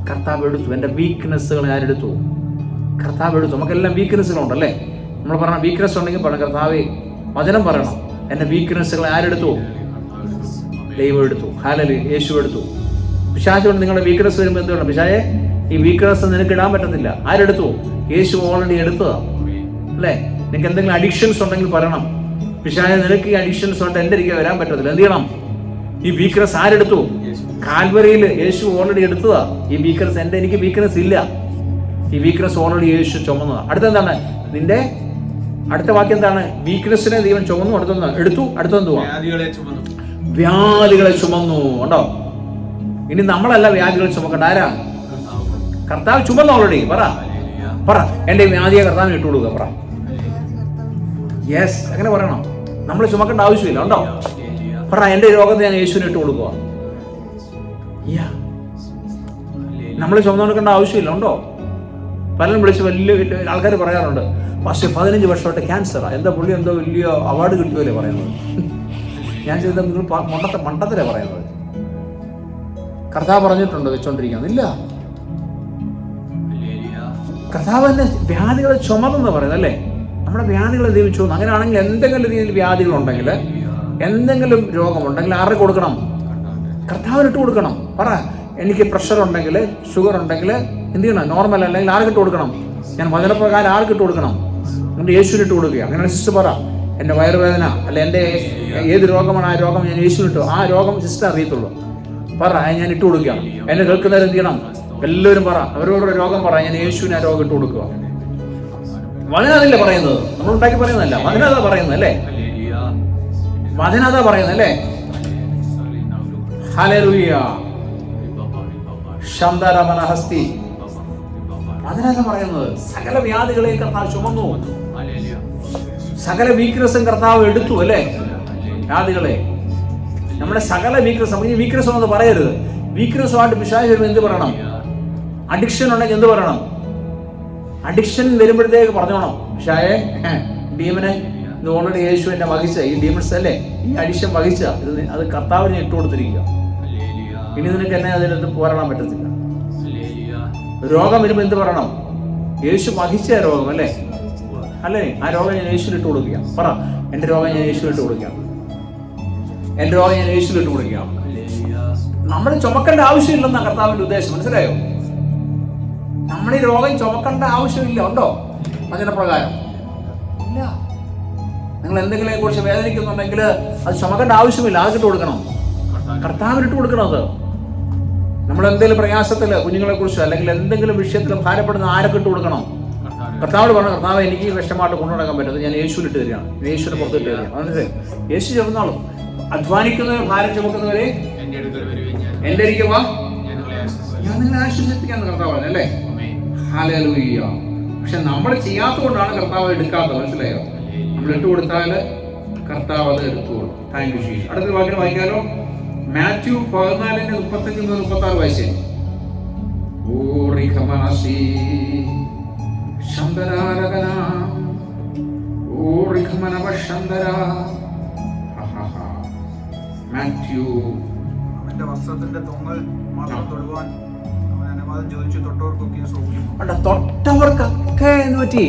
കർത്താവ് എടുത്തു. എന്റെ വീക്ക്നെസ്സുകളെ ആരെടുത്തു? കർത്താവ് എടുത്തു. നമുക്കെല്ലാം വീക്ക്നെസ്സുകളുണ്ടല്ലേ? നമ്മൾ പറഞ്ഞ വീക്ക്നെസ് ഉണ്ടെങ്കിൽ പറയണം കർത്താവേ, വചനം പറയണം. എന്റെ വീക്ക്നെസ്സുകളെ ആരെടുത്തു? ദൈവം എടുത്തു. ഹല്ലേലൂയ. യേശു എടുത്തു. പിശാച് കൊണ്ട് നിങ്ങളുടെ വീക്ക്നെസ് വരുമ്പോൾ എന്ത് വേണം? പിശാചേ, ഈ വീക്ക്നെസ് നിനക്ക് ഇടാൻ പറ്റത്തില്ല. ആരെടുത്തു? യേശു ഓൾറെഡി എടുത്തതാ അല്ലേ? നിനക്ക് എന്തെങ്കിലും അഡിക്ഷൻസ് ഉണ്ടെങ്കിൽ പറയണം, പിശാചേ നിനക്ക് ഈ അഡിക്ഷൻസ് കൊണ്ട് എൻ്റെ ഇരിക്കാൻ വരാൻ പറ്റത്തില്ല. എന്ത് ചെയ്യണം? ഈ വീക്ക്നെസ് ആരെടുത്തു? കാൽവരിയിൽ യേശു ഓൾറെഡി എടുത്തതാ. ഈ വീക്ക്നെസ് എനിക്ക് വീക്ക്നെസ് ഇല്ല. ഈ വീക്ക്നെസ് ഓൾറെഡി യേശു ചുമന്നതാ. അടുത്തെന്താണ്? നിന്റെ അടുത്ത വാക്യം എന്താണ്? വീക്ക്നെസ്സിനെ ദൈവം ചുമന്നു. എടുത്തു. അടുത്തെന്തുവാ? വ്യാധികളെ ചുമന്നു. ഉണ്ടോ? ഇനി നമ്മളല്ല വ്യാധികളെ ചുമക്കണ്ട. ആരാ? കർത്താവ് ചുമന്നു ഓൾറെഡി. പറ എന്റെ വ്യാധിയെ കർത്താവിന് ഇട്ടു കൊടുക്കുക. പറ യെസ്. അങ്ങനെ പറയണം. നമ്മൾ ചുമക്കേണ്ട ആവശ്യമില്ല. ഉണ്ടോ? പറ എന്റെ രോഗത്തെ ഞാൻ യേശുവിന് ഇട്ട് കൊടുക്കുക. നമ്മൾ ചുമന്നു കൊടുക്കേണ്ട ആവശ്യമില്ല. ഉണ്ടോ? പലരും വിളിച്ച് വലിയ ആൾക്കാർ പറയാറുണ്ട്, പക്ഷേ 15 വർഷമായിട്ട് ക്യാൻസറാ, എന്താ പുള്ളി എന്തോ വലിയ അവാർഡ് കിട്ടുമല്ലേ പറയുന്നത്. ഞാൻ ചെയ്ത നിങ്ങൾ മണ്ടത്തിലേ പറയുന്നത്. കർത്താവ് പറഞ്ഞിട്ടുണ്ട് വെച്ചോണ്ടിരിക്കുന്നത് ഇല്ല. കർത്താവ് തന്നെ വ്യാധികളെ ചുമന്നെന്ന് പറയുന്നത് അല്ലേ? നമ്മുടെ വ്യാധികളെ ദൈവം ചുമന്നു. അങ്ങനെയാണെങ്കിൽ എന്തെങ്കിലും രീതിയിൽ വ്യാധികളുണ്ടെങ്കിൽ, എന്തെങ്കിലും രോഗമുണ്ടെങ്കിൽ ആർക്ക് കൊടുക്കണം? കർത്താവിനിട്ട് കൊടുക്കണം. പറ എനിക്ക് പ്രഷർ ഉണ്ടെങ്കിൽ, ഷുഗർ ഉണ്ടെങ്കിൽ എന്ത് ചെയ്യണം? നോർമൽ അല്ലെങ്കിൽ ആർക്കിട്ട് കൊടുക്കണം? ഞാൻ വചനപ്രകാരം ആർക്കിട്ട് കൊടുക്കണം? എൻ്റെ യേശുവിനിട്ട് കൊടുക്കുക. അങ്ങനെ സിസ്റ്റർ പറ, എൻ്റെ വയറുവേദന അല്ല എൻ്റെ ഏത് രോഗമാണ്, ആ രോഗം ഞാൻ യേശുവിനിട്ടു. ആ രോഗം സിസ്റ്റർ അറിയത്തുള്ളൂ. പറ ഞാൻ ഇട്ട് കൊടുക്കുക. എന്നെ കേൾക്കുന്നവർ എന്ത് ചെയ്യണം? എല്ലാവരും പറ, അവരോട് രോഗം പറ, ഞാൻ യേശുവിന് ആ രോഗം ഇട്ട് കൊടുക്കുക. വചനം അതല്ലേ പറയുന്നത്, നമ്മൾ ഉണ്ടാക്കി പറയുന്നതല്ല. വചനം അതാ പറയുന്നത് അല്ലേ? വചനം അതാ പറയുന്നത് അല്ലേ? ഹല്ലേലൂയ. ശംദരമനഹസ്തി. അതിനാണ് പറയുന്നത്. സകല വ്യാധികളെയും കർത്താവ് ചുമന്നു. സകല വീക്ക്നെസ്സും കർത്താവ് എടുത്തു അല്ലേ? വ്യാധികളെ, നമ്മുടെ സകല വീക്ക്നെസ്. നമുക്ക് വീക്ക്നെസ് ഒന്നും പറയരുത്. വീക്ക്നെസ്സുമായിട്ട് പിശാച് വരുമ്പോൾ എന്ത് പറയണം? അഡിക്ഷൻ ഉണ്ടെങ്കിൽ എന്ത് പറയണം? അഡിക്ഷൻ വരുമ്പോഴത്തേക്ക് പറഞ്ഞോണം, പിശാചേ, ഡീമനെ ഇത് ഓൾറെഡി യേശു എന്നെ വഹിച്ച ഈ ഡീമൺസ് അല്ലേ, ഈ അഡിക്ഷൻ വഹിച്ച ഇത് അത് കർത്താവിനെ ഇട്ട് കൊടുത്തിരിക്കുക. ഇനി നിനക്ക് എന്നെ അതിനകത്ത് പോരാടാൻ പറ്റത്തില്ല. രോഗം വരുമ്പോൾ എന്ത് പറയണം? യേശു വഹിച്ച രോഗം അല്ലേ? അല്ലേ? ആ രോഗം ഞാൻ യേശുവിലിട്ട് കൊടുക്കുക. പറ എൻ്റെ രോഗം ഞാൻ യേശുവിലിട്ട് കൊടുക്കുക. എൻ്റെ രോഗം ഞാൻ യേശുവിലിട്ട് കൊടുക്കുക. നമ്മൾ ചുമക്കേണ്ട ആവശ്യമില്ലെന്നാ കർത്താവിൻ്റെ ഉദ്ദേശം. മനസ്സിലായോ? നമ്മൾ ഈ രോഗം ചുമക്കേണ്ട ആവശ്യമില്ല. ഉണ്ടോ? വചനപ്രകാരം ഇല്ല. നിങ്ങൾ എന്തെങ്കിലും കുറിച്ച് വേദനിക്കുന്നുണ്ടെങ്കിൽ അത് ചുമക്കേണ്ട ആവശ്യമില്ല. ആർക്കിട്ട് കൊടുക്കണം? കർത്താവിനിട്ട് കൊടുക്കണം. അത് നമ്മൾ എന്തെങ്കിലും പ്രയാസത്തിൽ കുഞ്ഞുങ്ങളെ കുറിച്ചോ അല്ലെങ്കിൽ എന്തെങ്കിലും വിഷയത്തിൽ ഭാരപ്പെടുന്ന ആരൊക്കെ ഇട്ട് കൊടുക്കണം? കർത്താവോട് പറഞ്ഞു, കർത്താവ് എനിക്ക് വിഷമായിട്ട് കൊണ്ടുനടക്കാൻ പറ്റുന്നത് ഞാൻ യേശുവിനിട്ട് തരികയാണ്, യേശുവിനെ പുറത്തിട്ട് തരികയാണ്. അതെ, യേശു ചുമന്നാളും. അധ്വാനിക്കുന്നവരെ ഭാരം ചുമക്കുന്നവരെ എൻ്റെ അരികെ വാ, ഞാൻ നിങ്ങളെ ആശ്വസിപ്പിക്കാന്ന് കർത്താവ് പറഞ്ഞു അല്ലേ? ഹല്ലേലൂയ. പക്ഷെ നമ്മൾ ചെയ്യാത്തതുകൊണ്ടാണ് കർത്താവ് എടുക്കാത്തത്. മനസ്സിലായോ? നമ്മൾ ഇട്ട് കൊടുത്താൽ കർത്താവ് അത് എടുത്തോളൂ. Thank you Jesus. അടുത്തൊരു വാക്കിന് വായിക്കാലോ? മാത്യു 14:35-36 വായിച്ചേ. മാത്യു. അവന്റെ വസ്ത്രത്തിന്റെ തൊങ്ങൽ മാത്രം തൊടുവാൻ അവൻ അനുവാദം ചോദിച്ചു. തൊട്ടവർക്കൊക്കെ സൗഖ്യം. തൊട്ടവർക്കൊക്കെ എന്ന് പറ്റി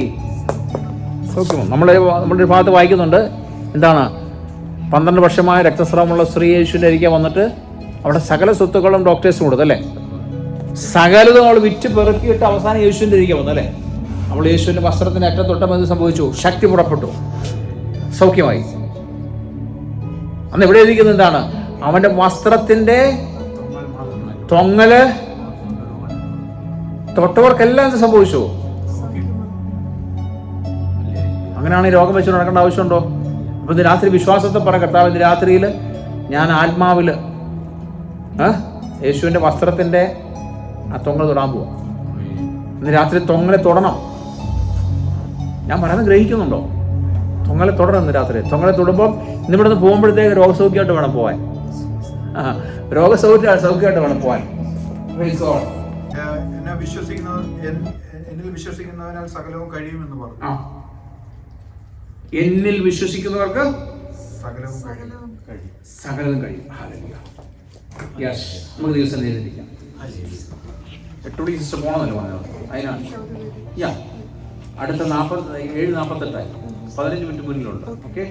സൗഖ്യം. നമ്മുടെ ഭാഗത്ത് വായിക്കുന്നുണ്ട്. എന്താണ്? 12 വർഷമായ രക്തസ്രാവമുള്ള സ്ത്രീ യേശുവിൻ്റെ അരികെ വന്നിട്ട് അവിടെ സകല സ്വത്തുക്കളും ഡോക്ടേഴ്സിന് കൊടുത്തല്ലേ? സകലതും അവൾ വിറ്റ് പെറുക്കിയിട്ട് അവസാനം യേശുവിൻ്റെ അരികെ വന്നല്ലേ? അവൾ യേശുവിൻ്റെ വസ്ത്രത്തിൻ്റെ അറ്റം തൊട്ടപ്പോൾ എന്ത് സംഭവിച്ചു? ശക്തി പുറപ്പെട്ടു, സൗഖ്യമായി. അന്ന് എവിടെ ഇരിക്കുന്നത്? എന്താണ്? അവൻ്റെ വസ്ത്രത്തിൻ്റെ തൊങ്ങല് തൊട്ടവർക്കെല്ലാം എന്ത് സംഭവിച്ചു? അങ്ങനെയാണ് ഈ രോഗം വെച്ച് നടക്കേണ്ട ആവശ്യമുണ്ടോ? അപ്പോൾ ഇന്ന് രാത്രി വിശ്വാസത്തെ പറ, കർത്താവ് ഇന്ന് രാത്രിയിൽ ഞാൻ ആത്മാവിൽ യേശുവിൻ്റെ വസ്ത്രത്തിൻ്റെ ആ തൊങ്ങൽ തൊടാൻ പോവാം. ഇന്ന് രാത്രി തൊങ്ങലെ തൊടണം. ഞാൻ പറയുന്നത് ഗ്രഹിക്കുന്നുണ്ടോ? തൊങ്ങലെ തൊടണം ഇന്ന് രാത്രി. തൊങ്ങലെ തൊടുമ്പം ഇന്നിവിടെ നിന്ന് പോകുമ്പോഴത്തേക്ക് രോഗസൗഖ്യമായിട്ട് വേണം പോകാൻ. സൗഖ്യമായിട്ട് വേണം പോകാൻ. എന്നിൽ വിശ്വസിക്കുന്നവനാൽ സകലവും കഴിയുമെന്ന് പറഞ്ഞു. എന്നിൽ വിശ്വസിക്കുന്നവർക്ക് സകലവും കഴിയും. യെസ്, നമുക്ക് ദിവസം നേരിട്ടിരിക്കാം. 8 മണിക്ക് സിസ്റ്റർ പോകണമെന്നല്ലോ പറഞ്ഞത്. അതിനാണ് അടുത്ത 7:48 15 മിനിറ്റ് മുന്നിലുണ്ട്. ഓക്കെ,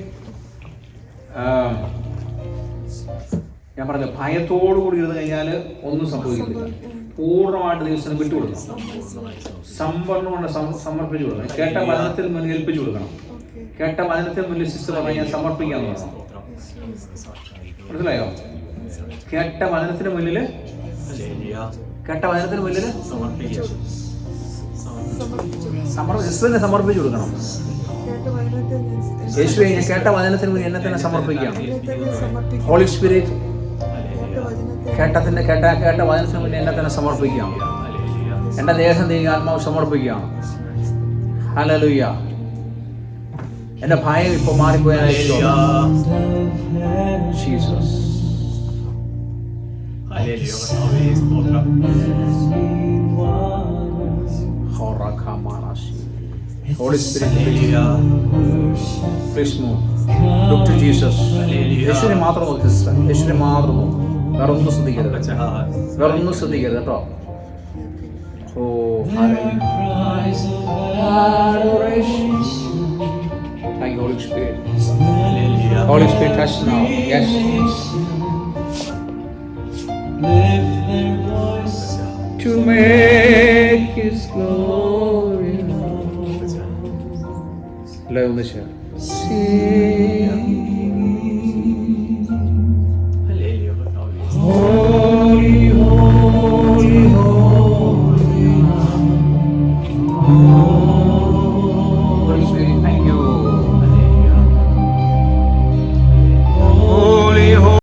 ഞാൻ പറഞ്ഞ ഭയത്തോടുകൂടി ഇരുന്ന് കഴിഞ്ഞാൽ ഒന്നും സംഭവിക്കില്ല. പൂർണ്ണമായിട്ട് ദിവസം വിട്ടുകൊടുക്കണം. സംവരണം കൊണ്ട് സമർപ്പിച്ചു കൊടുക്കണം. കേട്ട വചനത്തിൽ മുന്നിൽ ഏൽപ്പിച്ചു കൊടുക്കണം. കേട്ട വചനത്തിൽ മുന്നിൽ സിസ്റ്റർ പറഞ്ഞാൽ സമർപ്പിക്കാന്ന് പറയണം. മനസ്സിലായോ? കേട്ട വചനത്തിന് മുന്നിൽ സിസ്റ്ററിനെ സമർപ്പിച്ചു കൊടുക്കണം. യേശുവേ, ഞാൻ കേട്ട വചനത്തിന് മുന്നിൽ എന്നെ തന്നെ സമർപ്പിക്കുകയാണ്. ഹോളി സ്പിരിറ്റ്, കേട്ട വചനത്തിന് മുന്നിൽ എന്നെ തന്നെ സമർപ്പിക്കുകയാണ്. എൻ്റെ ദേഹം നീ ആത്മാവ് സമർപ്പിക്കുകയാണ്. ഹല്ലേലൂയ. എൻ്റെ ഭയം ഇപ്പോൾ മാറിപ്പോയാൽ Jesus. Holy Spirit, please move. Look to Jesus. യേശുവിനെ മാത്രം നോക്ക് സിസ്റ്റർ, യേശുവിനെ മാത്രം നോക്ക്. വേറെ ഒന്നും ശ്രദ്ധിക്കരുത് കേട്ടോ. ഓ, thank you, Holy Spirit. Holy Spirit, touch now. Yes. To make His glory known. Let us share. See